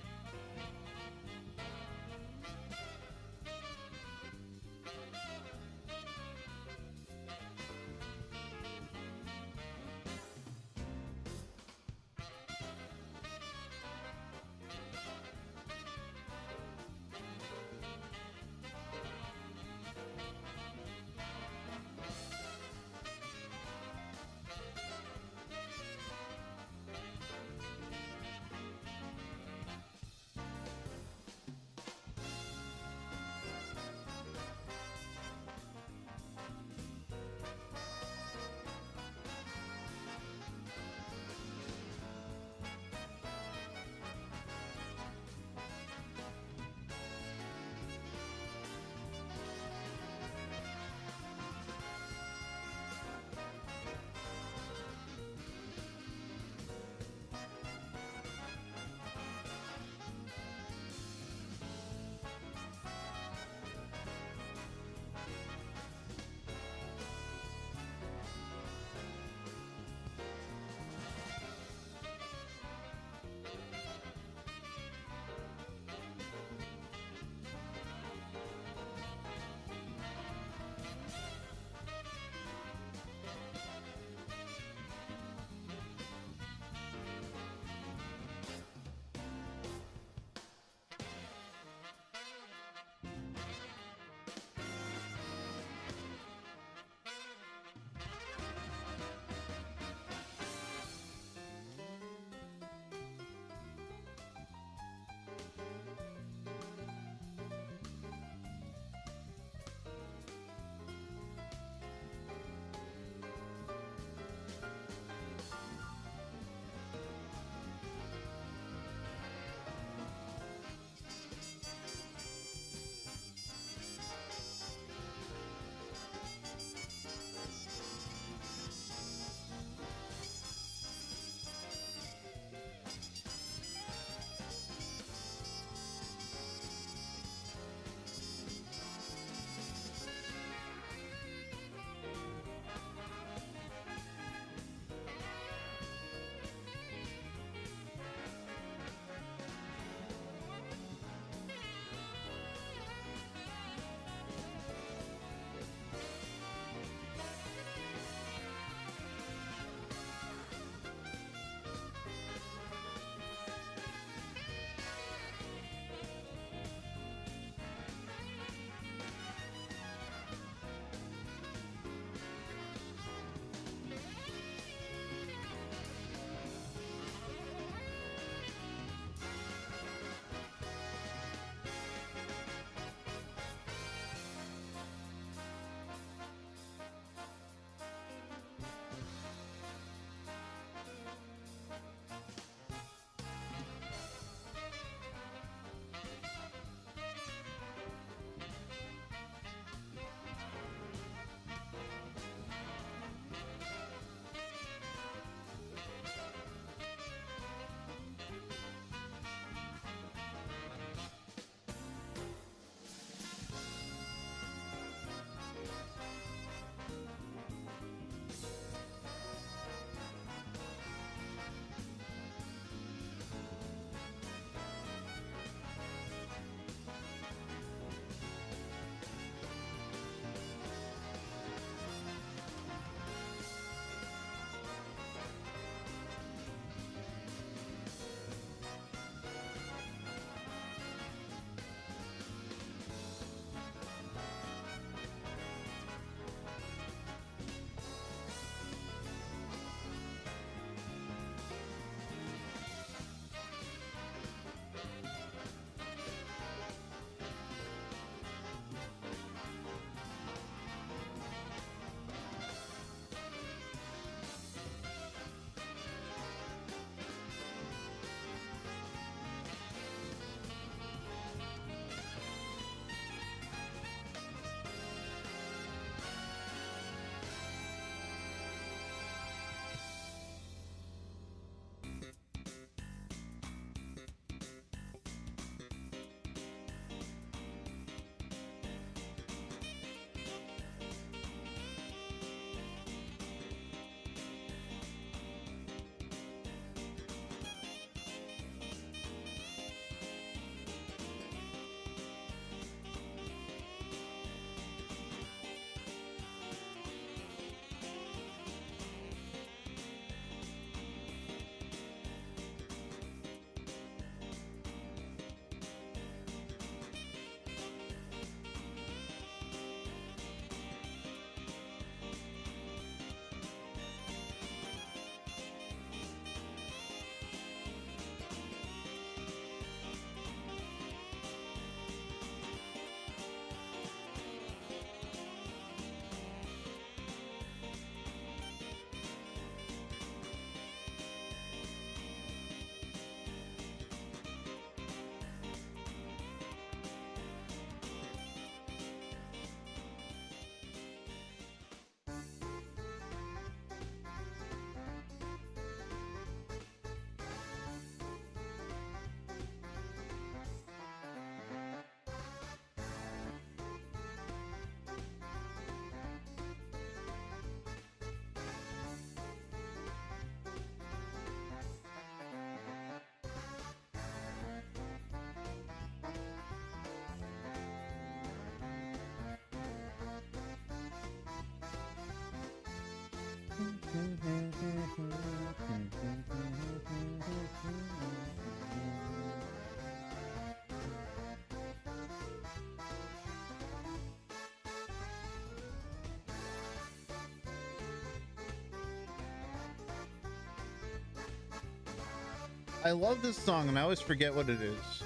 I love this song and I always forget what it is.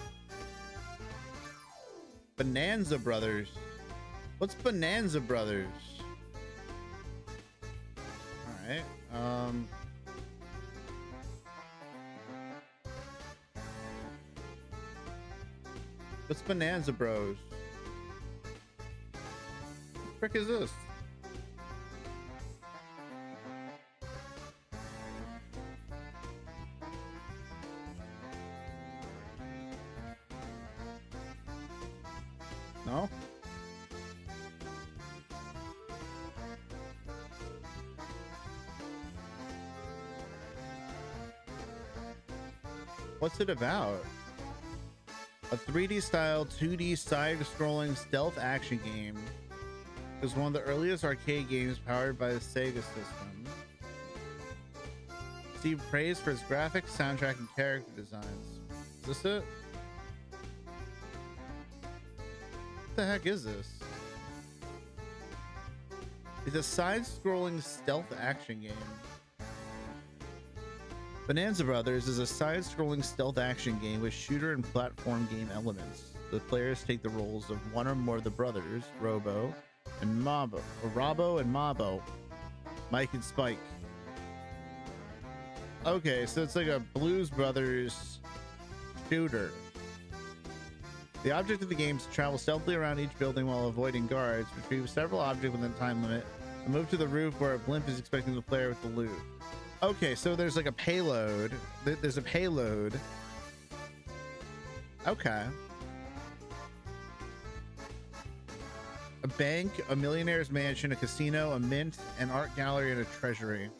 Bonanza Brothers. What's Bonanza Brothers? All right. What's Bonanza Bros? What the frick is this? No? What's it about? A 3D style 2D side-scrolling stealth action game. It was one of the earliest arcade games powered by the Sega system. Received praise for its graphics, soundtrack, and character designs. Is this it? What the heck is this? It's a side-scrolling stealth action game. Bonanza Brothers is a side-scrolling stealth action game with shooter and platform game elements. The players take the roles of one or more of the brothers, Robbo and Mabo, or Robbo and Mabo, Mike and Spike. Okay, so it's like a Blues Brothers shooter. The object of the game is to travel stealthily around each building while avoiding guards, retrieve several objects within a time limit, and move to the roof where a blimp is expecting the player with the loot. Okay, so there's like a payload. There's a payload. Okay. A bank, a millionaire's mansion, a casino, a mint, an art gallery, and a treasury.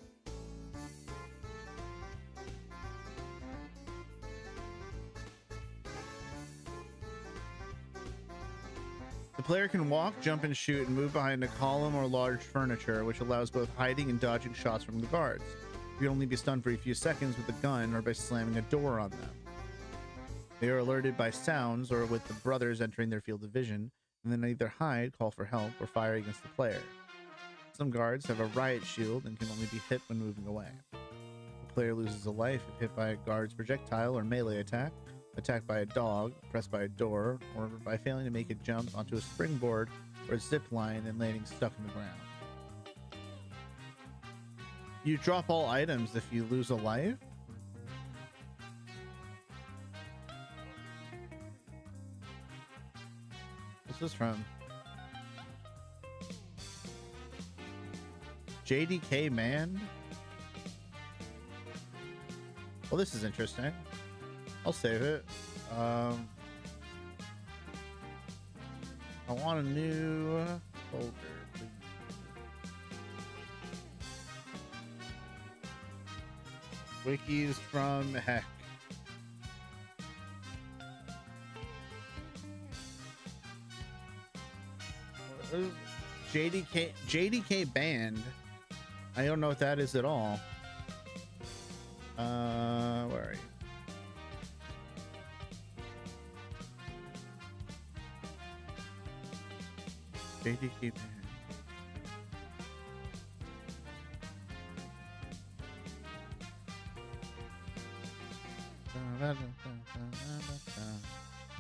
The player can walk, jump, and shoot and move behind a column or large furniture, which allows both hiding and dodging shots from the guards. You can only be stunned for a few seconds with a gun or by slamming a door on them. They are alerted by sounds or with the brothers entering their field of vision, and then either hide, call for help, or fire against the player. Some guards have a riot shield and can only be hit when moving away. The player loses a life if hit by a guard's projectile or melee attack, attacked by a dog, pressed by a door, or by failing to make a jump onto a springboard or a zip line and landing stuck in the ground. You drop all items if you lose a life? What's this from? JDK Band? Well, this is interesting. I'll save it. I want a new folder. Wikis from heck. JDK Band. I don't know what that is at all. Where are you? JDK Band.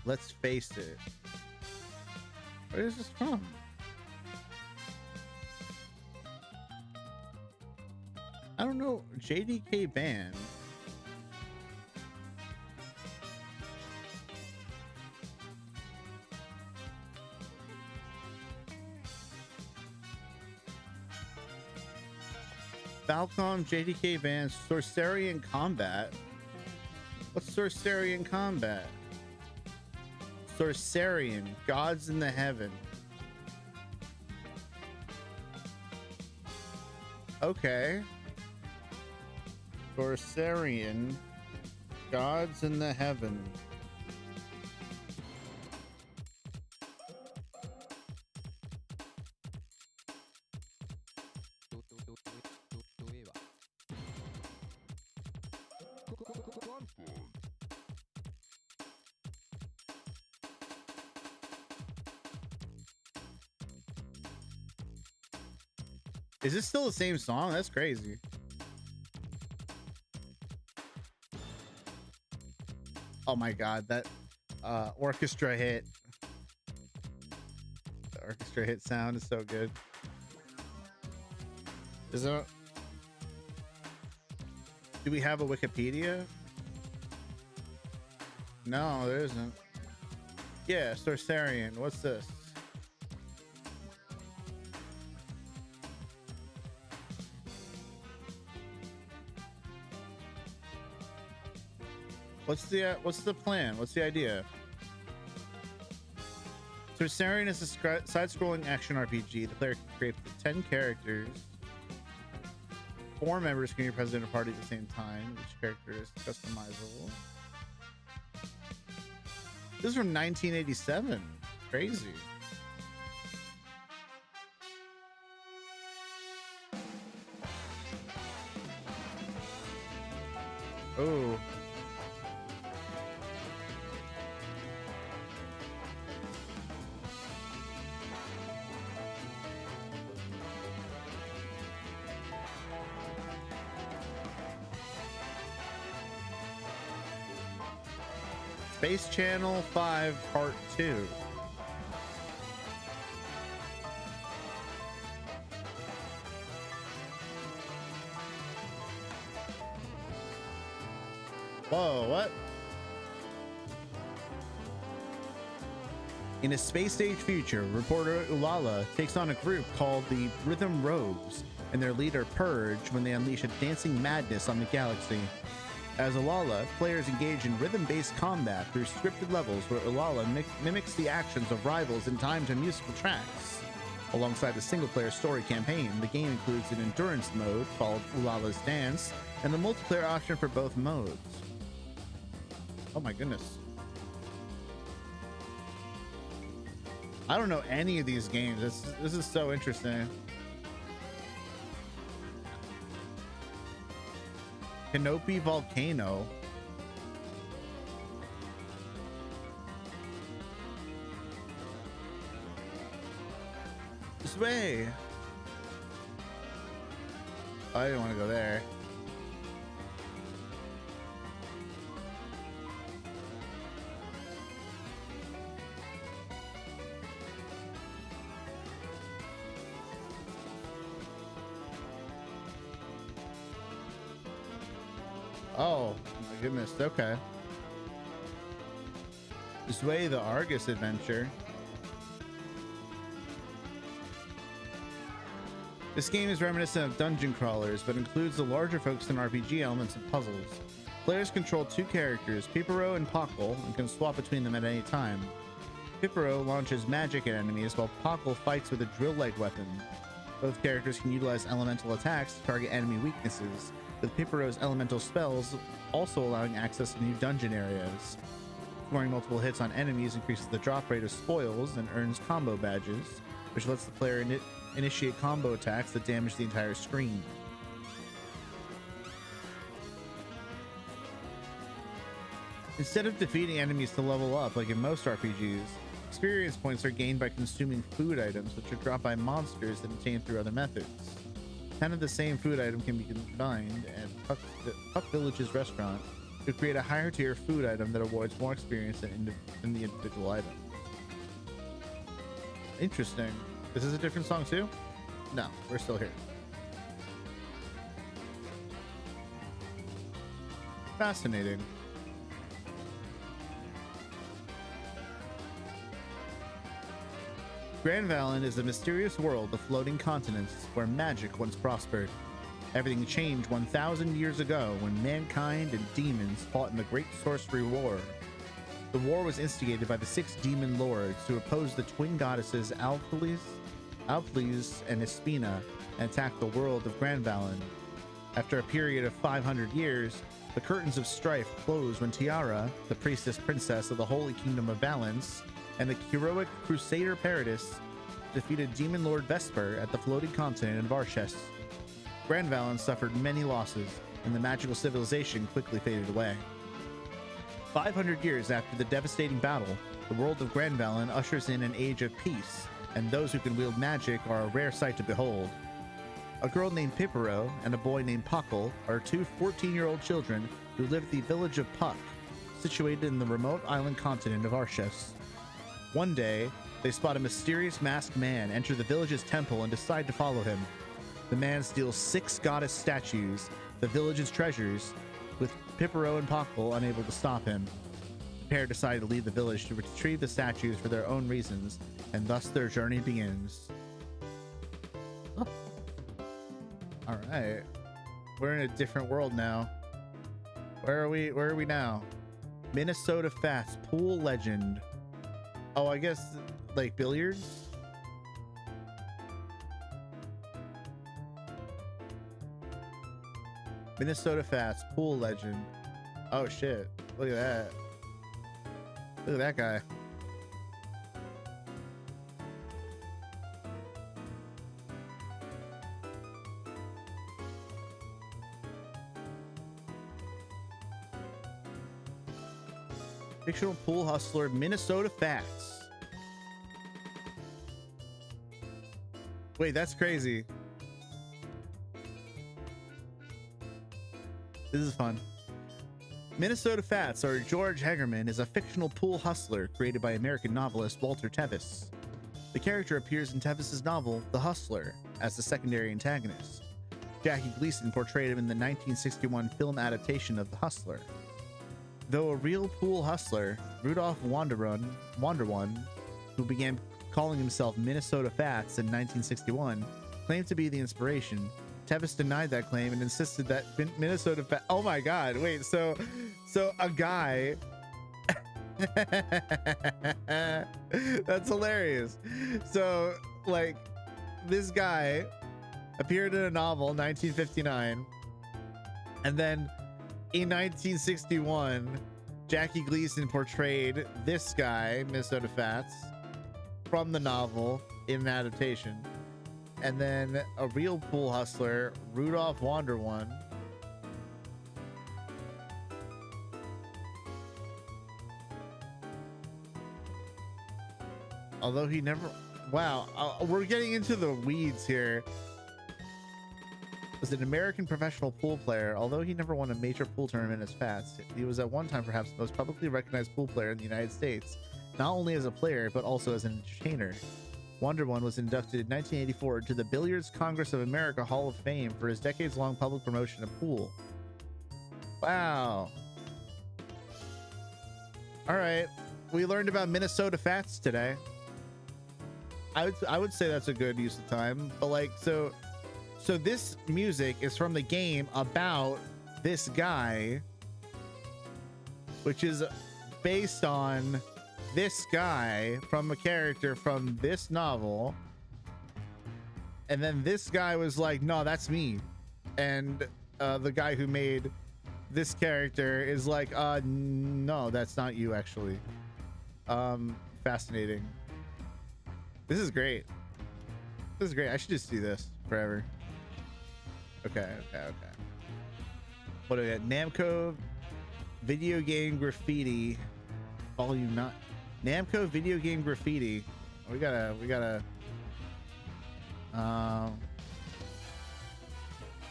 Let's face it. Where is this from? I don't know. JDK Band. Falcom, JDK Band, Sorcerian Combat. What's Sorcerian Combat? Sorcerian, Gods in the Heaven. Okay. Sorcerian, Gods in the Heaven. Is this still the same song? That's crazy. Oh my god, that orchestra hit. The orchestra hit sound is so good. Is it? Do we have a Wikipedia? No, there isn't. Yeah, Sorcerian. What's this? What's the plan? What's the idea? Sorcerian is a side-scrolling action RPG. The player can create 10 characters. 4 members can be present in a party at the same time. Each character is customizable. This is from 1987. Crazy. Oh. Space Channel 5 Part 2. Whoa, what? In a space-age future, reporter Ulala takes on a group called the Rhythm Rogues and their leader Purge when they unleash a dancing madness on the galaxy. As Ulala, players engage in rhythm-based combat through scripted levels where Ulala mimics the actions of rivals in time to musical tracks. Alongside the single-player story campaign, the game includes an endurance mode called Ulala's Dance and the multiplayer option for both modes. Oh my goodness. I don't know any of these games. This is so interesting. Canopy Volcano. This way. I didn't want to go there. Oh my goodness, okay. This way, the Argus adventure. This game is reminiscent of dungeon crawlers, but includes the larger focus on RPG elements and puzzles. Players control 2 characters, Pipero and Pockle, and can swap between them at any time. Pipero launches magic at enemies, while Pockle fights with a drill-like weapon. Both characters can utilize elemental attacks to target enemy weaknesses, with Pipero's elemental spells also allowing access to new dungeon areas. Scoring multiple hits on enemies increases the drop rate of spoils and earns combo badges, which lets the player initiate combo attacks that damage the entire screen. Instead of defeating enemies to level up like in most RPGs, experience points are gained by consuming food items, which are dropped by monsters that obtain through other methods. 10 of the same food item can be combined at Puck Village's restaurant to create a higher tier food item that awards more experience than the individual item. Interesting. This is a different song too? No, we're still here. Fascinating. Grand Valen is a mysterious world of floating continents where magic once prospered. Everything changed 1,000 years ago when mankind and demons fought in the Great Sorcery War. The war was instigated by the 6 demon lords who opposed the twin goddesses Alpheus and Espina and attacked the world of Grand Valen. After a period of 500 years, the curtains of strife closed when Tiara, the priestess princess of the Holy Kingdom of Valence, and the heroic Crusader Paradis defeated Demon Lord Vesper at the floating continent of Arches. Grand Valen suffered many losses, and the magical civilization quickly faded away. 500 years after the devastating battle, the world of Grand Valen ushers in an age of peace, and those who can wield magic are a rare sight to behold. A girl named Pipero and a boy named Pockle are 2 14-year-old children who live at the village of Puck, situated in the remote island continent of Arshas. One day, they spot a mysterious masked man enter the village's temple and decide to follow him. The man steals 6 goddess statues, the village's treasures, with Pipero and Pockle unable to stop him. The pair decide to leave the village to retrieve the statues for their own reasons, and thus their journey begins. Oh. All right, we're in a different world now. Where are we now? Minnesota Fats Pool Legend. Oh, I guess like billiards. Minnesota Fats Pool Legend. Oh shit, look at that. Look at that guy. Fictional pool hustler Minnesota Fats. Wait, that's crazy. This is fun. Minnesota Fats, or George Hagerman, is a fictional pool hustler created by American novelist Walter Tevis. The character appears in Tevis's novel The Hustler as the secondary antagonist. Jackie Gleason portrayed him in the 1961 film adaptation of The Hustler. Though a real pool hustler, Rudolph Wanderone, who began calling himself Minnesota Fats in 1961, claimed to be the inspiration. Tevis denied that claim and insisted that Minnesota Fats... Oh my god, wait, so a guy... That's hilarious. So, like, this guy appeared in a novel, 1959, and then in 1961, Jackie Gleason portrayed this guy, Minnesota Fats, from the novel in an adaptation. And then a real pool hustler, Rudolph Wanderone, although he never... Wow, we're getting into the weeds here. Was an American professional pool player, although he never won a major pool tournament as Fats. He was at one time perhaps the most publicly recognized pool player in the United States, not only as a player, but also as an entertainer. Wanderone was inducted in 1984 to the Billiards Congress of America Hall of Fame for his decades-long public promotion of pool. Wow. All right, we learned about Minnesota Fats today. I would say that's a good use of time, but like, so this music is from the game about this guy, which is based on this guy from a character from this novel. And then this guy was like, no, that's me. And the guy who made this character is like, no, that's not you, actually. Fascinating. This is great. This is great. I should just do this forever. Okay. What do we got? Namco Video Game Graffiti Volume 9. Namco Video Game Graffiti. We gotta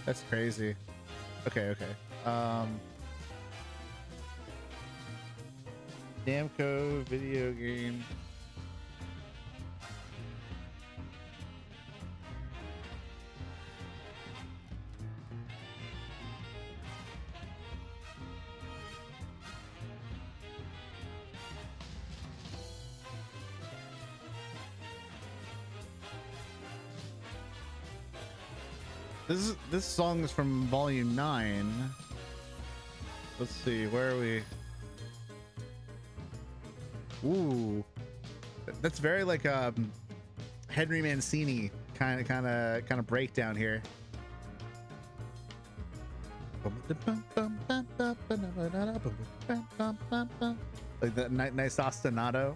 that's crazy. Okay. Namco Video Game. This song is from Volume 9. Let's see, where are we? Ooh, that's very like Henry Mancini kind of breakdown here. Like that nice ostinato.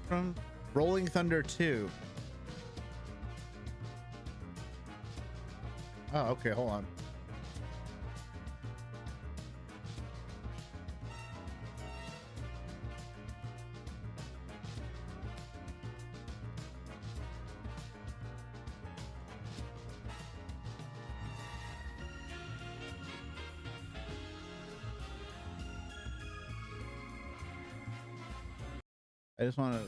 From Rolling Thunder 2. Oh, okay, hold on. I just want to.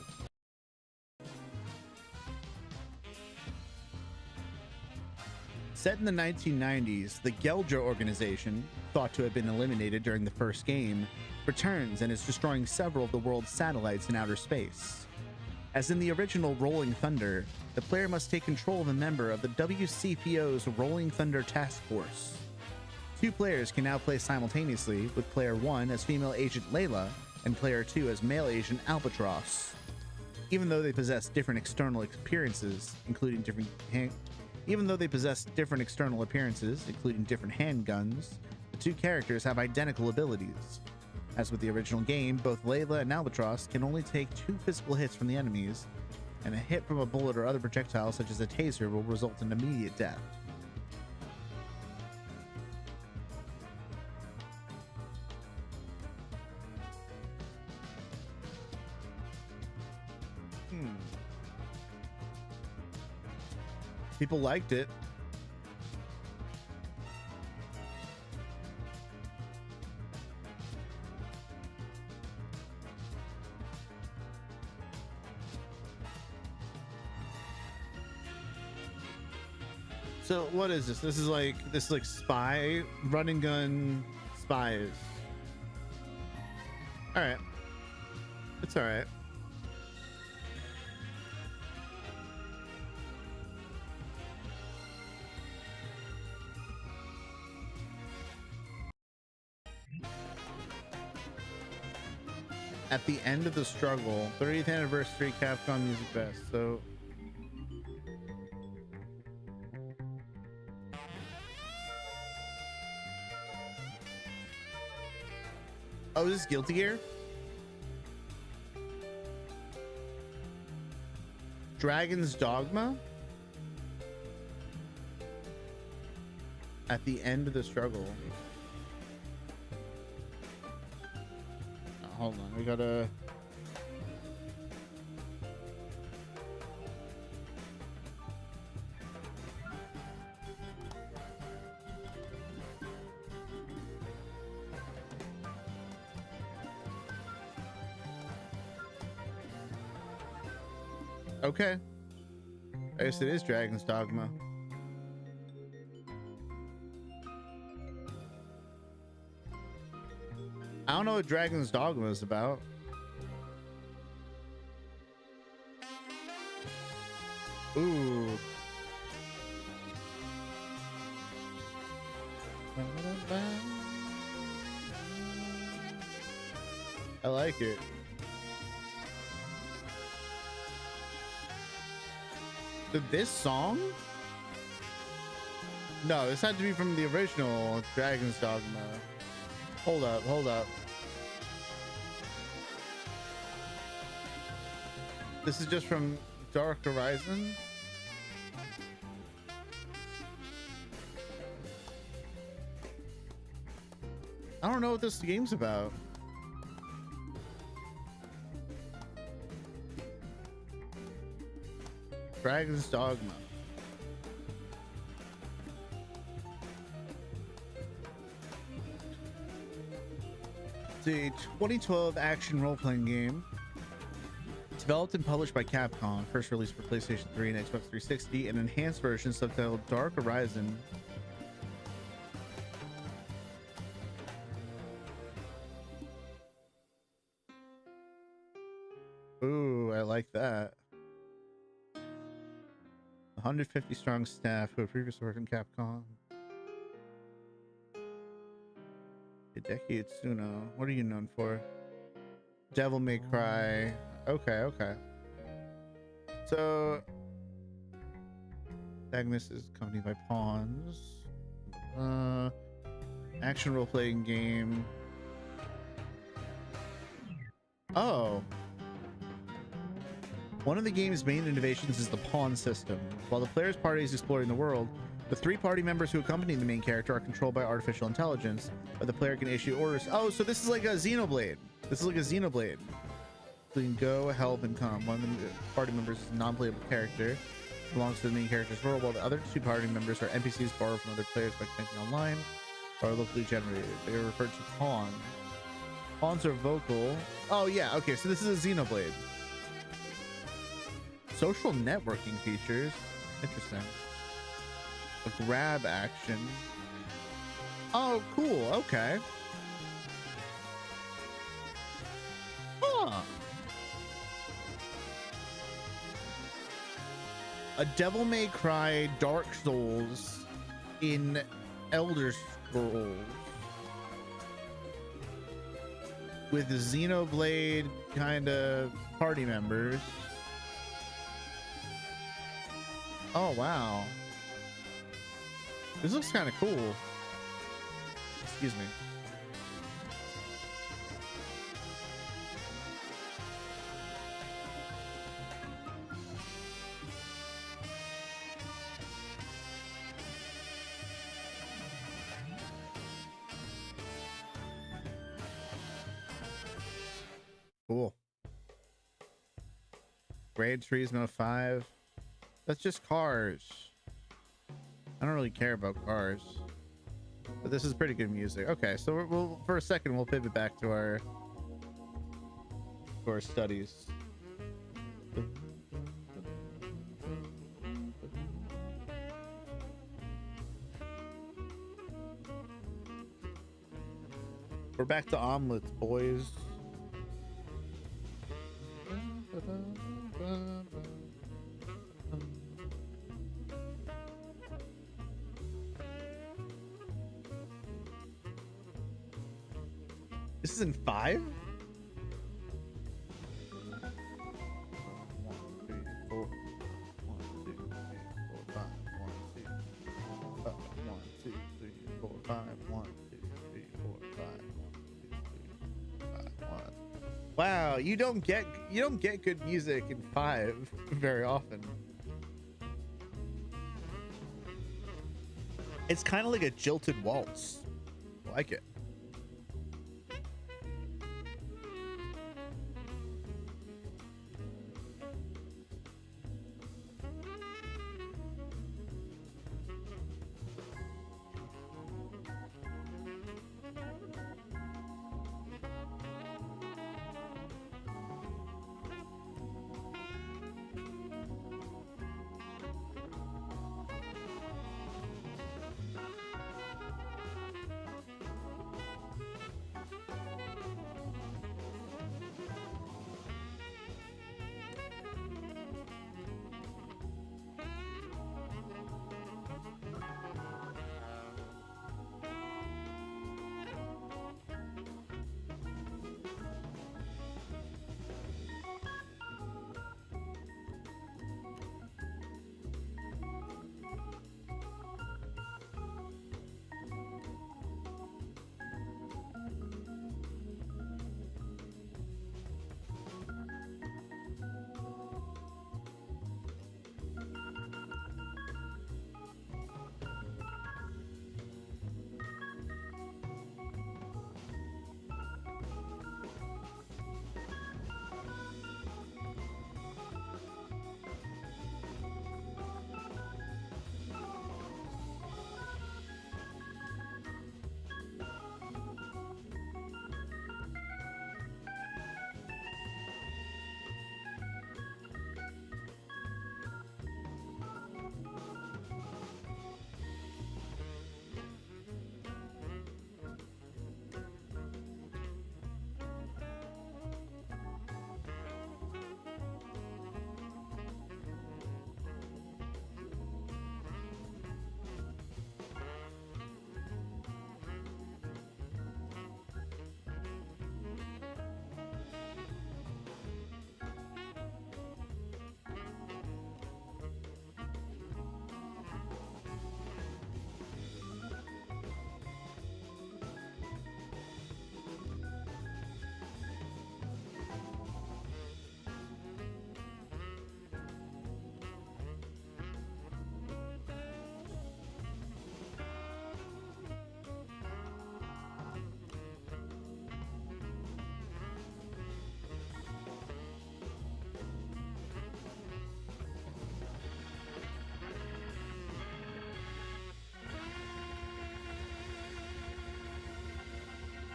Set in the 1990s, the Geldra organization, thought to have been eliminated during the first game, returns and is destroying several of the world's satellites in outer space. As in the original Rolling Thunder, the player must take control of a member of the WCPO's Rolling Thunder Task Force. Two players can now play simultaneously, with player 1 as female agent Layla and player 2 as male agent Albatross. Even though they possess different external appearances, including different handguns, the two characters have identical abilities. As with the original game, both Layla and Albatross can only take 2 physical hits from the enemies, and a hit from a bullet or other projectile such as a taser will result in immediate death. People liked it. So what is this? This is like spy, run and gun spies. All right. It's all right. At the end of the struggle, 30th anniversary Capcom Music Fest. So oh, this is Guilty Gear? Dragon's Dogma? At the end of the struggle. Hold on, we gotta. Okay. I guess it is Dragon's Dogma. I don't know what Dragon's Dogma is about. Ooh. I like it. This song? No, this had to be from the original Dragon's Dogma. Hold up, hold up. This is just from Dark Horizon. I don't know what this game's about. Dragon's Dogma. It's a 2012 action role-playing game. Developed and published by Capcom, first released for PlayStation 3 and Xbox 360, an enhanced version subtitled Dark Horizon. Ooh, I like that. 150 strong staff who have previously worked in Capcom. Hideki Itsuno. What are you known for? Devil May Cry. Okay, okay. So Agnes is accompanied by pawns. Action role-playing game. Oh. One of the game's main innovations is the pawn system. While the player's party is exploring the world, the 3 party members who accompany the main character are controlled by artificial intelligence, but the player can issue orders. Oh, so this is like a Xenoblade. This is like a Xenoblade. So you can go, help, and come. One of the party members is a non-playable character, belongs to the main character's world, while the other 2 party members are NPCs borrowed from other players by connecting online or are locally generated. They are referred to pawn. Pawns are vocal. Oh yeah, okay, so this is a Xenoblade. Social networking features. Interesting. A grab action. Oh, cool. Okay. Huh. A Devil May Cry Dark Souls in Elder Scrolls with Xenoblade kind of party members. Oh, wow. This looks kind of cool. Excuse me. Cool. Gran Turismo 5. That's just cars. I don't really care about cars. But this is pretty good music. Okay, so we'll for a second we'll pivot back to our studies. We're back to omelets, boys. This is in 5? 1, 2, 4. 1, 2, 3, 4, 5. 1, 2, 3, 4, 5. 1, 2, 3, 4, 5. 1, 2, 3, 4, 5. 1. Wow, you don't get good music in 5 very often. It's kind of like a jilted waltz. I like it.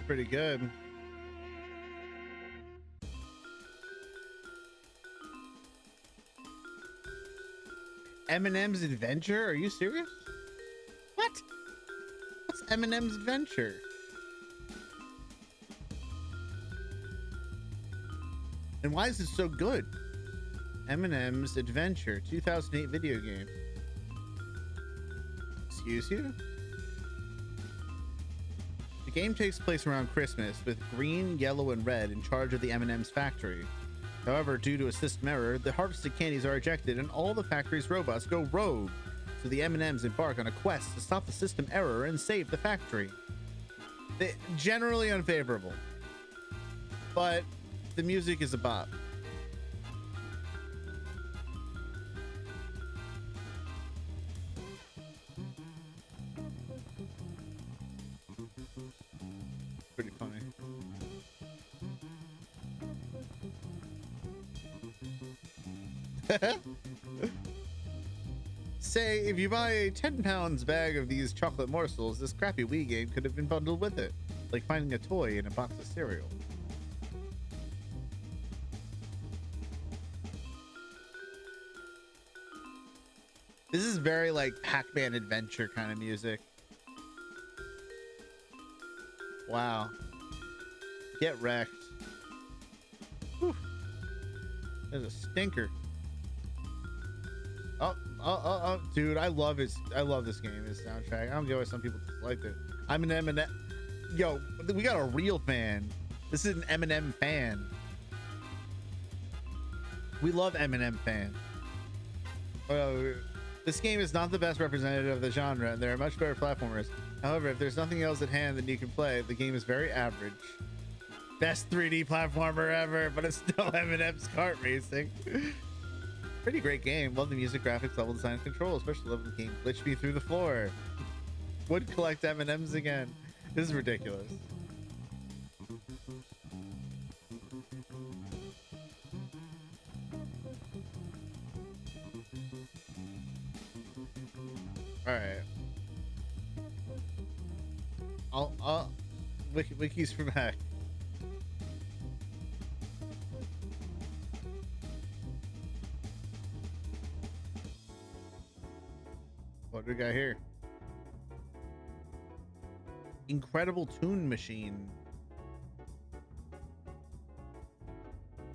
Pretty good. Eminem's Adventure? Are you serious? What? What's Eminem's Adventure? And why is it so good? Eminem's Adventure, 2008 video game. Excuse you? The game takes place around Christmas with green, yellow, and red in charge of the M&M's factory. However, due to a system error, the harvested candies are ejected and all the factory's robots go rogue. So the M&Ms embark on a quest to stop the system error and save the factory. Generally unfavorable, but the music is a bop. Pretty funny. Say, if you buy a 10 pounds bag of these chocolate morsels, this crappy Wii game could have been bundled with it, like finding a toy in a box of cereal. This is very like Pac-Man adventure kind of music. Wow. Get wrecked. Whew. There's a stinker. Oh, dude, I love it. I love this game, this soundtrack. I don't get why some people disliked it. I'm an Eminem. Yo, we got a real fan. This is an Eminem fan. We love Eminem fans. This game is not the best representative of the genre, and there are much better platformers. However, if there's nothing else at hand that you can play, the game is very average. Best 3D platformer ever, but it's still Eminem's kart racing. Pretty great game. Love the music, graphics, level design, and control. Especially love the game glitch me through the floor. Would collect M&Ms again. This is ridiculous. All right. I'll wikis for back. What do we got here? Incredible Tune Machine.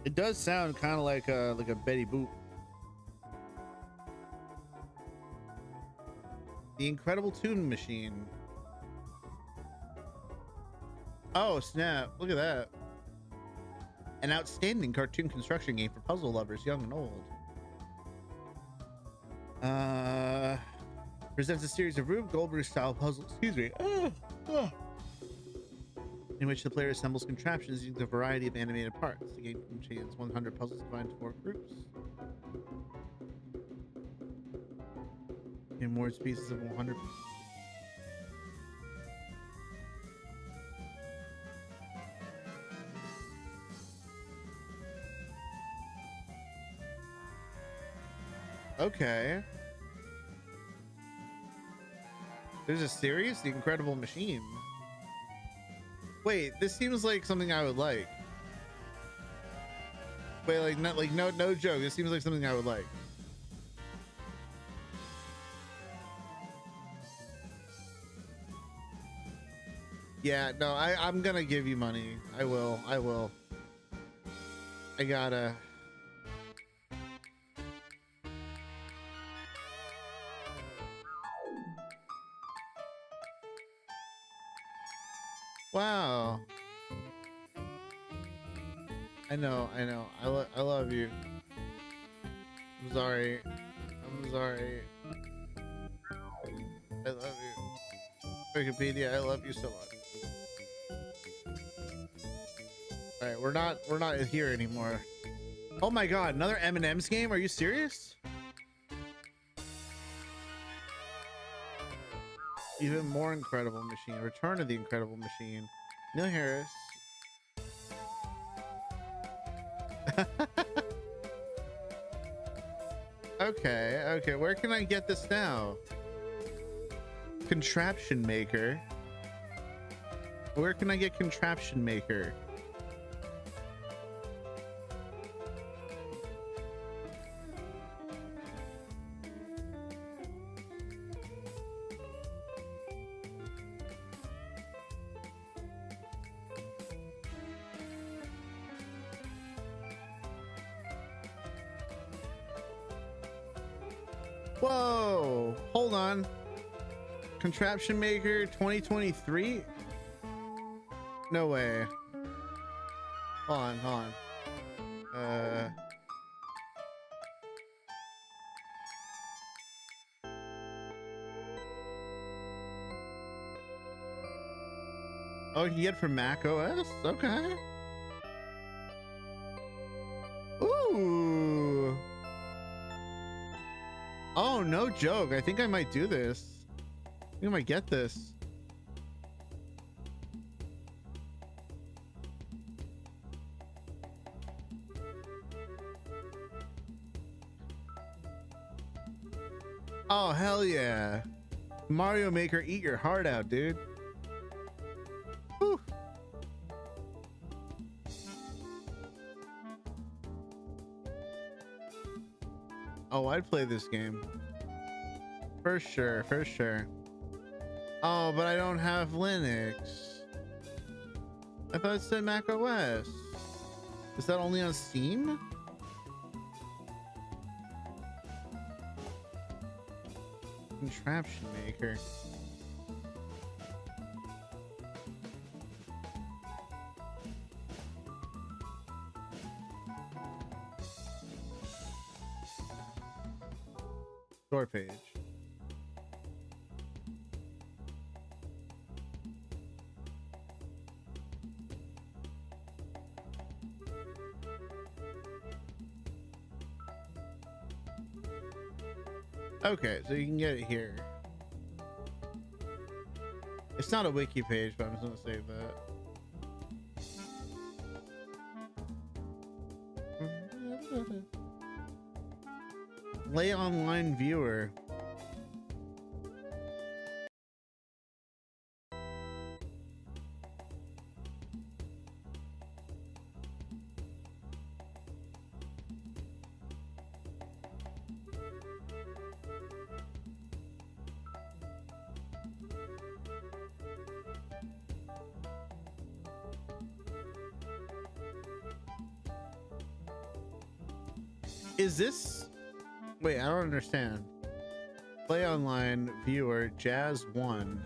It does sound kind of like a Betty Boop. The Incredible Tune Machine. Oh snap! Look at that. An outstanding cartoon construction game for puzzle lovers, young and old. Presents a series of Rube Goldberg style puzzles, in which the player assembles contraptions using a variety of animated parts. The game contains 100 puzzles divided into 4 groups. And more pieces of 100. Okay. There's a series? The Incredible Machine. Wait, this seems like something I would like. Wait, like no joke. This seems like something I would like. Yeah, no, I'm gonna give you money. I will. I gotta. Wow. I know. I love you. I'm sorry. I love you. Wikipedia, I love you so much. All right, we're not here anymore. Oh my God, another M&M's game? Are you serious? Even more Incredible Machine. Return of the Incredible Machine. Neil Harris. Okay. Where can I get this now? Contraption Maker. Where can I get Contraption Maker? Whoa, hold on. Contraption Maker 2023? No way. Hold on, hold on. Oh, you can get it from Mac OS? Okay. Ooh. Oh, no joke. I think I might do this. I think I might get this. Oh, hell yeah. Mario Maker, eat your heart out, dude. Whew. Oh, I'd play this game. For sure, for sure. Oh, but I don't have Linux. I thought it said Mac OS. Is that only on Steam? Contraption Maker. Store page. Okay, so you can get it here. It's not a wiki page, but I'm just gonna save that. Play online viewer. Is this... Wait, I don't understand. Play online viewer Jazz 1.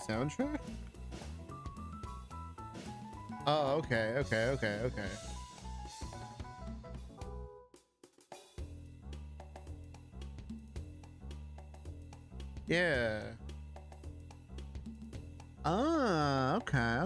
Soundtrack? Oh, okay. Yeah. Ah, okay.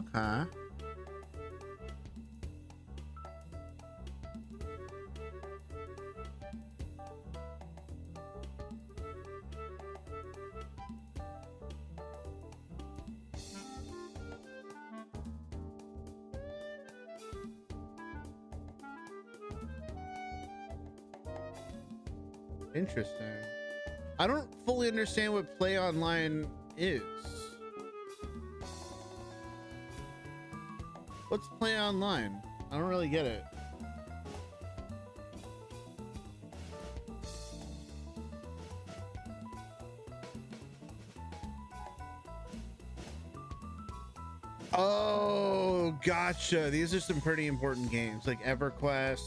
Interesting. I don't fully understand what play online is. What's play online? I don't really get it. Oh, gotcha. These are some pretty important games like EverQuest,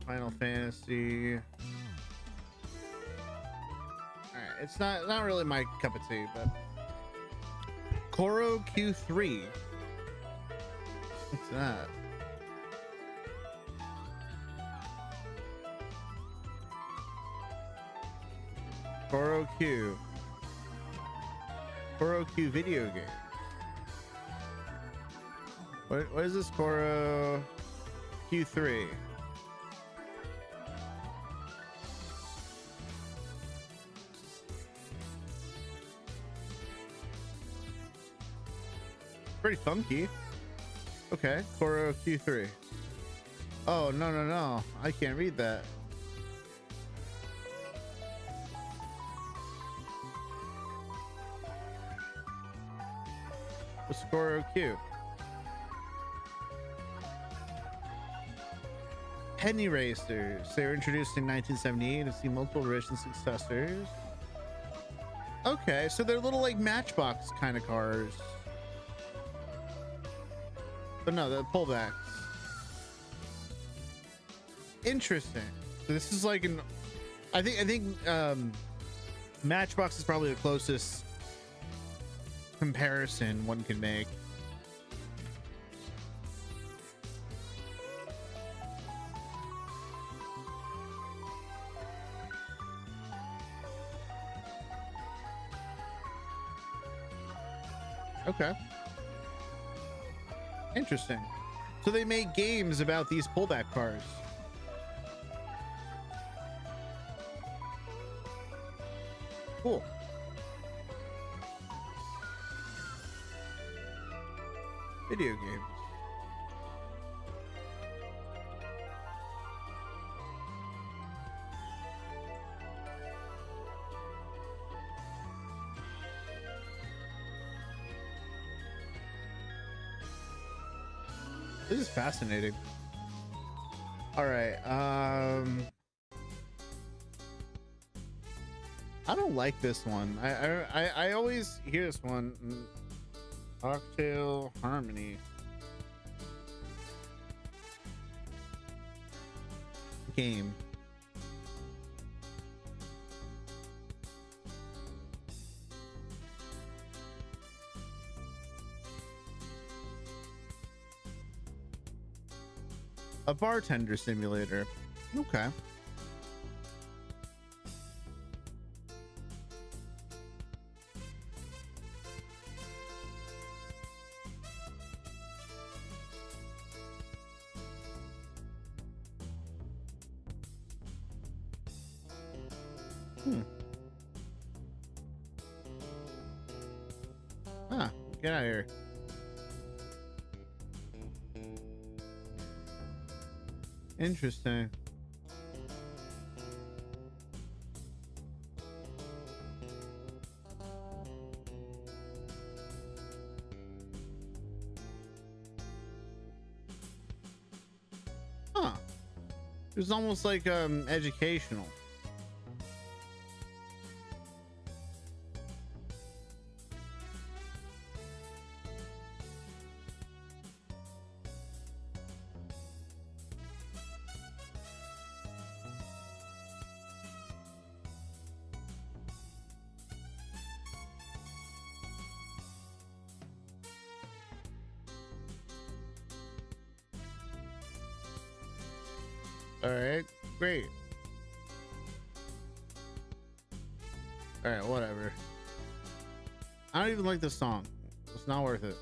Final Fantasy. Alright, it's not really my cup of tea, but Koro Q3. What's that? Koro Q video game. What is this Koro Q3? Pretty funky. Okay, Koro Q3. Oh, no. I can't read that. What's Koro Q? Penny racers. They were introduced in 1978 and have seen multiple versions and successors. Okay, so they're little like Matchbox kind of cars. But no, the pullbacks. Interesting. So this is like I think Matchbox is probably the closest comparison one can make. Okay. Interesting. So they make games about these pullback cars. Cool. Video games. This is fascinating. All right. I don't like this one. I always hear this one. Cocktail Harmony. Game. A bartender simulator. Okay. Huh. Get out of here. Interesting. Huh. It was almost like educational. All right, great. All right, whatever. I don't even like this song. It's not worth it.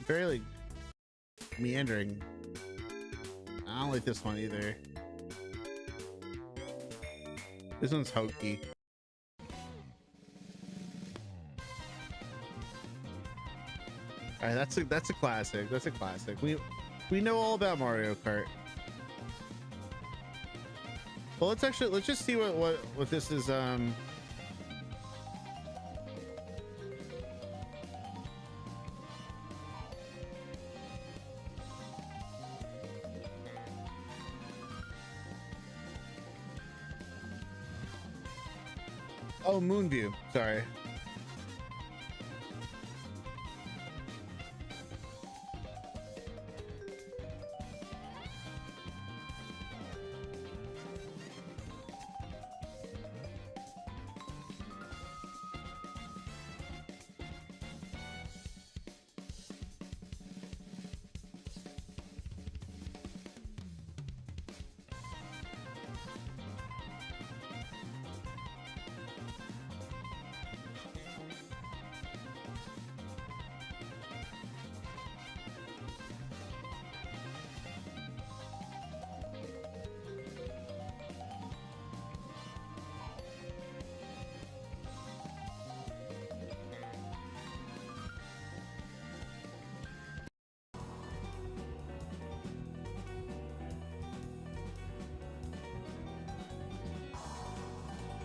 Very like meandering. I don't like this one either. This one's hokey. All right, that's a classic. That's a classic. We know all about Mario Kart. Well, let's just see what this is. Oh, Moonview. Sorry.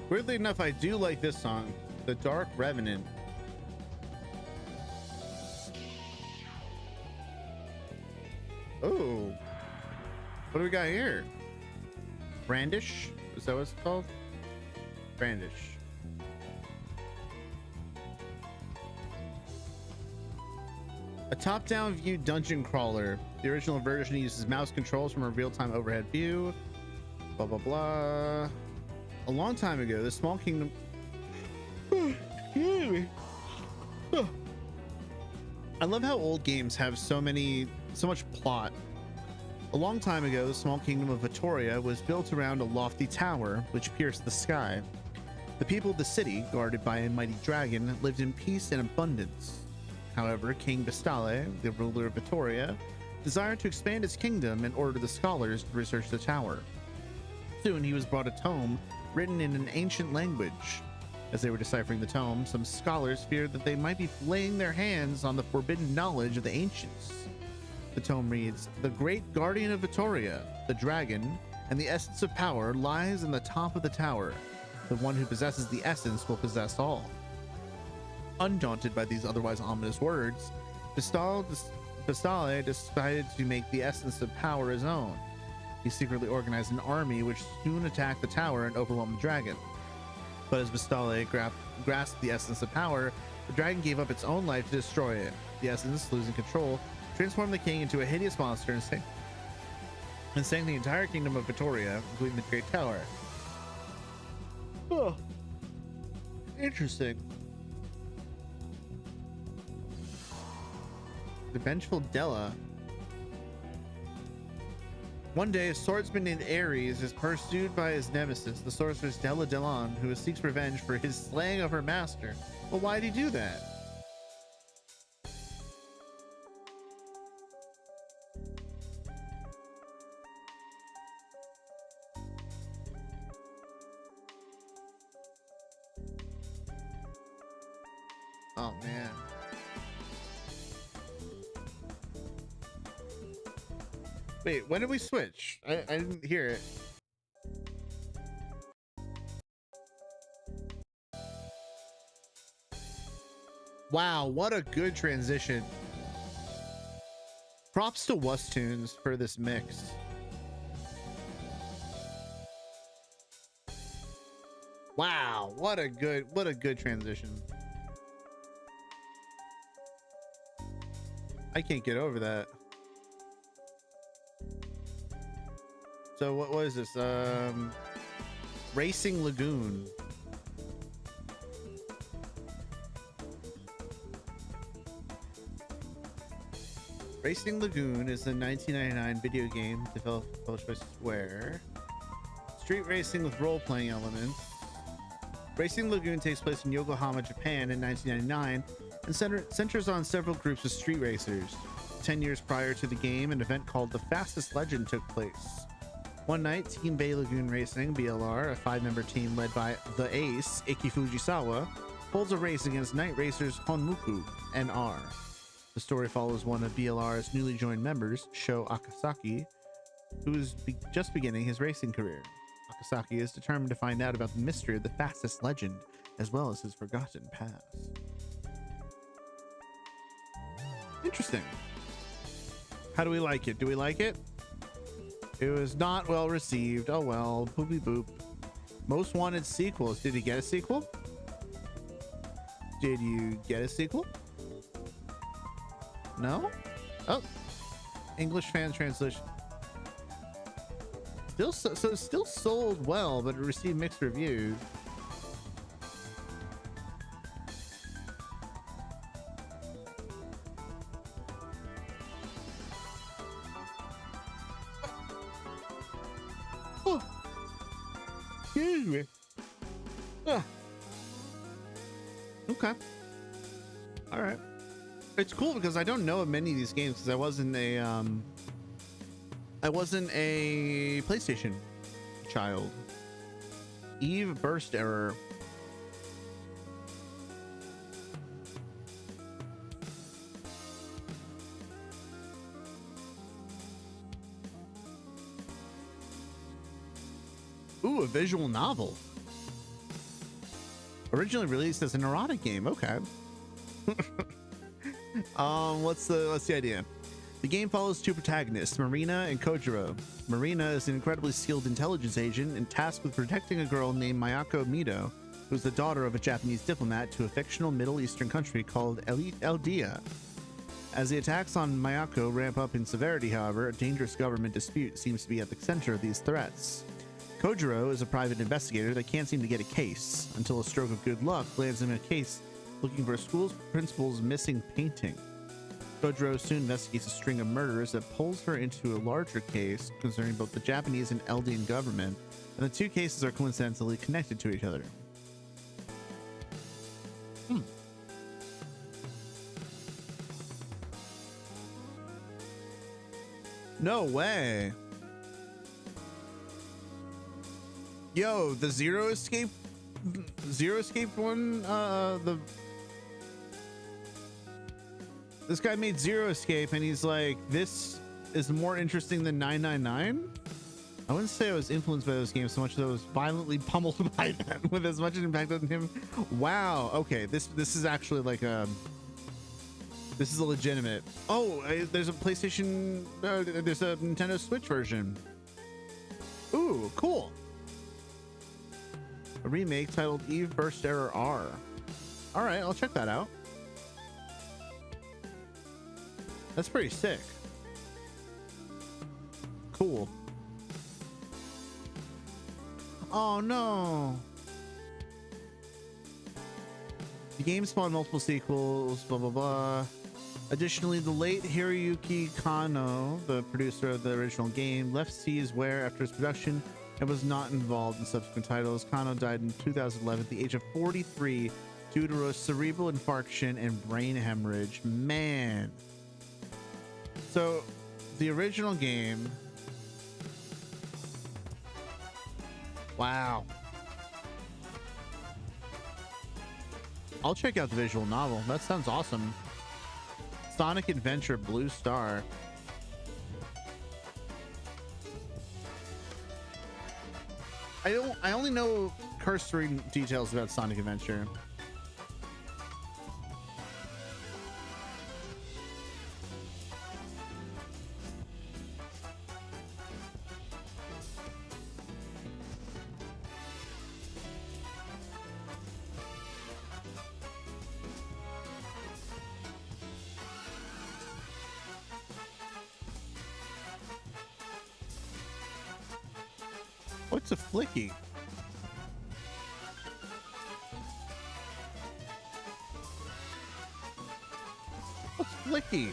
Weirdly enough, I do like this song, The Dark Revenant. Oh, what do we got here? Brandish? Is that what it's called? Brandish. A top-down view dungeon crawler. The original version uses mouse controls from a real-time overhead view. Blah, blah, blah. A long time ago, the small kingdom... I love how old games have so much plot. A long time ago, the small kingdom of Vittoria was built around a lofty tower which pierced the sky. The people of the city, guarded by a mighty dragon, lived in peace and abundance. However, King Bastale, the ruler of Vittoria, desired to expand his kingdom and ordered the scholars to research the tower. Soon he was brought a tome written in an ancient language. As they were deciphering the tome, some scholars feared that they might be laying their hands on the forbidden knowledge of the ancients. The tome reads, "The great guardian of Vittoria, the dragon, and the essence of power lies in the top of the tower. The one who possesses the essence will possess all." Undaunted by these otherwise ominous words, Bastale decided to make the essence of power his own. He secretly organized an army which soon attacked the tower and overwhelmed the dragon. But as Bastale grasped the essence of power, the dragon gave up its own life to destroy it. The essence, losing control, transformed the king into a hideous monster and sank the entire kingdom of Vittoria, including the Great Tower. Oh, interesting. The vengeful Della. One day, a swordsman named Ares is pursued by his nemesis, the sorceress Della Delon, who seeks revenge for his slaying of her master. Well, why'd he do that? Oh, man. Wait, when did we switch? I didn't hear it. Wow, what a good transition. Props to Wustunes for this mix. Wow, what a good transition. I can't get over that. So what was this? Racing Lagoon. Racing Lagoon is a 1999 video game developed by Square. Street racing with role-playing elements. Racing Lagoon takes place in Yokohama, Japan in 1999 and centers on several groups of street racers. 10 years prior to the game, an event called the Fastest Legend took place. One night, Team Bay Lagoon Racing, BLR, a 5-member team led by the ace, Iki Fujisawa, holds a race against night racers Honmuku NR. The story follows one of BLR's newly joined members, Sho Akasaki, who is just beginning his racing career. Akasaki is determined to find out about the mystery of the Fastest Legend, as well as his forgotten past. Interesting. How do we like it? Do we like it? It was not well received. Oh well, poopy boop. Most wanted sequels. Did you get a sequel? Did you get a sequel? No? Oh, English fan translation. Still sold well, but it received mixed reviews. Oh, excuse me. Okay. All right. It's cool because I don't know of many of these games because I wasn't a PlayStation child. Eve burst error. Ooh, a visual novel. Originally released as an erotic game. Okay. What's the idea? The game follows two protagonists, Marina and Kojiro. Marina is an incredibly skilled intelligence agent and tasked with protecting a girl named Mayako Mido, who's the daughter of a Japanese diplomat to a fictional Middle Eastern country called Eldia. As the attacks on Mayako ramp up in severity, however, a dangerous government dispute seems to be at the center of these threats. Kojiro is a private investigator that can't seem to get a case until a stroke of good luck lands him a case looking for a school's principal's missing painting. Kojiro soon investigates a string of murders that pulls her into a larger case concerning both the Japanese and Eldian government, and the two cases are coincidentally connected to each other. No way. Yo, the Zero Escape one, this guy made Zero Escape and he's like, this is more interesting than 999. I wouldn't say I was influenced by those games so much as I was violently pummeled by them with as much impact on him. Wow. Okay. This is actually like this is a legitimate. Oh, there's a PlayStation, there's a Nintendo Switch version. Ooh, cool. A remake titled Eve Burst Error R. All right, I'll check that out. That's pretty sick. Cool. Oh no. The game spawned multiple sequels, blah blah blah. Additionally, the late Hiroyuki Kano, the producer of the original game, left Seizware after its production and was not involved in subsequent titles. Kano died in 2011 at the age of 43 due to a cerebral infarction and brain hemorrhage. Man. So, the original game. Wow. I'll check out the visual novel. That sounds awesome. Sonic Adventure Blue Star. I only know cursory details about Sonic Adventure. What's a flicky? What's flicky?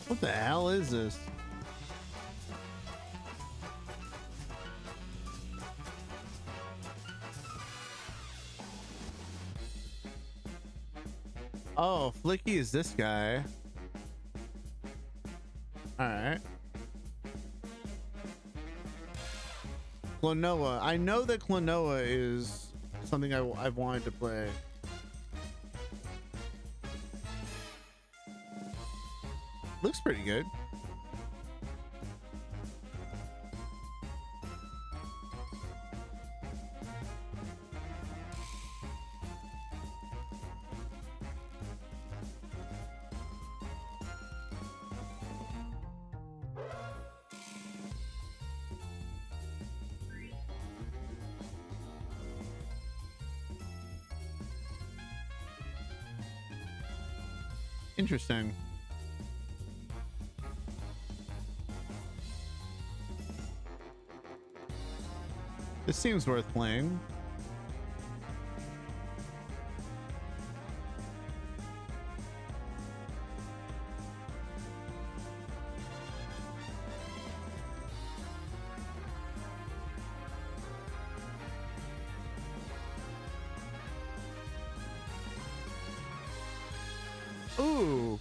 What the hell is this? Oh, Flicky is this guy. All right. Klonoa. I know that Klonoa is something I've wanted to play. Looks pretty good. Interesting. This seems worth playing. Ooh,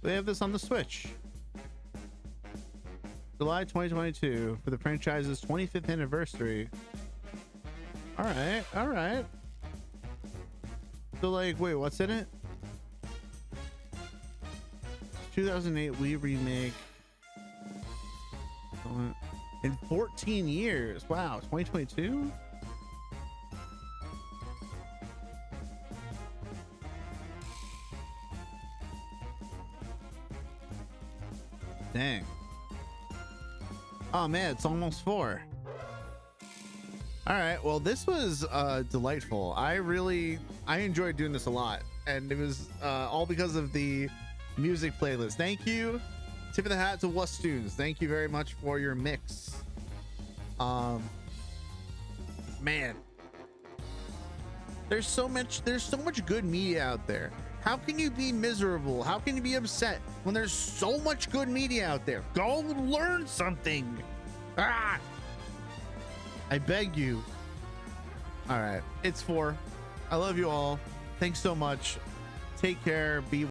they have this on the Switch. July 2022 for the franchise's 25th anniversary. All right, all right. So like, wait, what's in it? 2008 Wii remake. In 14 years. Wow, 2022? Dang. Oh man, it's almost 4. All right, well, this was delightful. I enjoyed doing this a lot, and it was all because of the music playlist. Thank you, tip of the hat to Wustoons. Thank you very much for your mix. Man, there's so much good media out there. How can you be miserable? How can you be upset when there's so much good media out there? Go learn something. Ah! I beg you. All right, it's 4. I love you all. Thanks so much. Take care. Be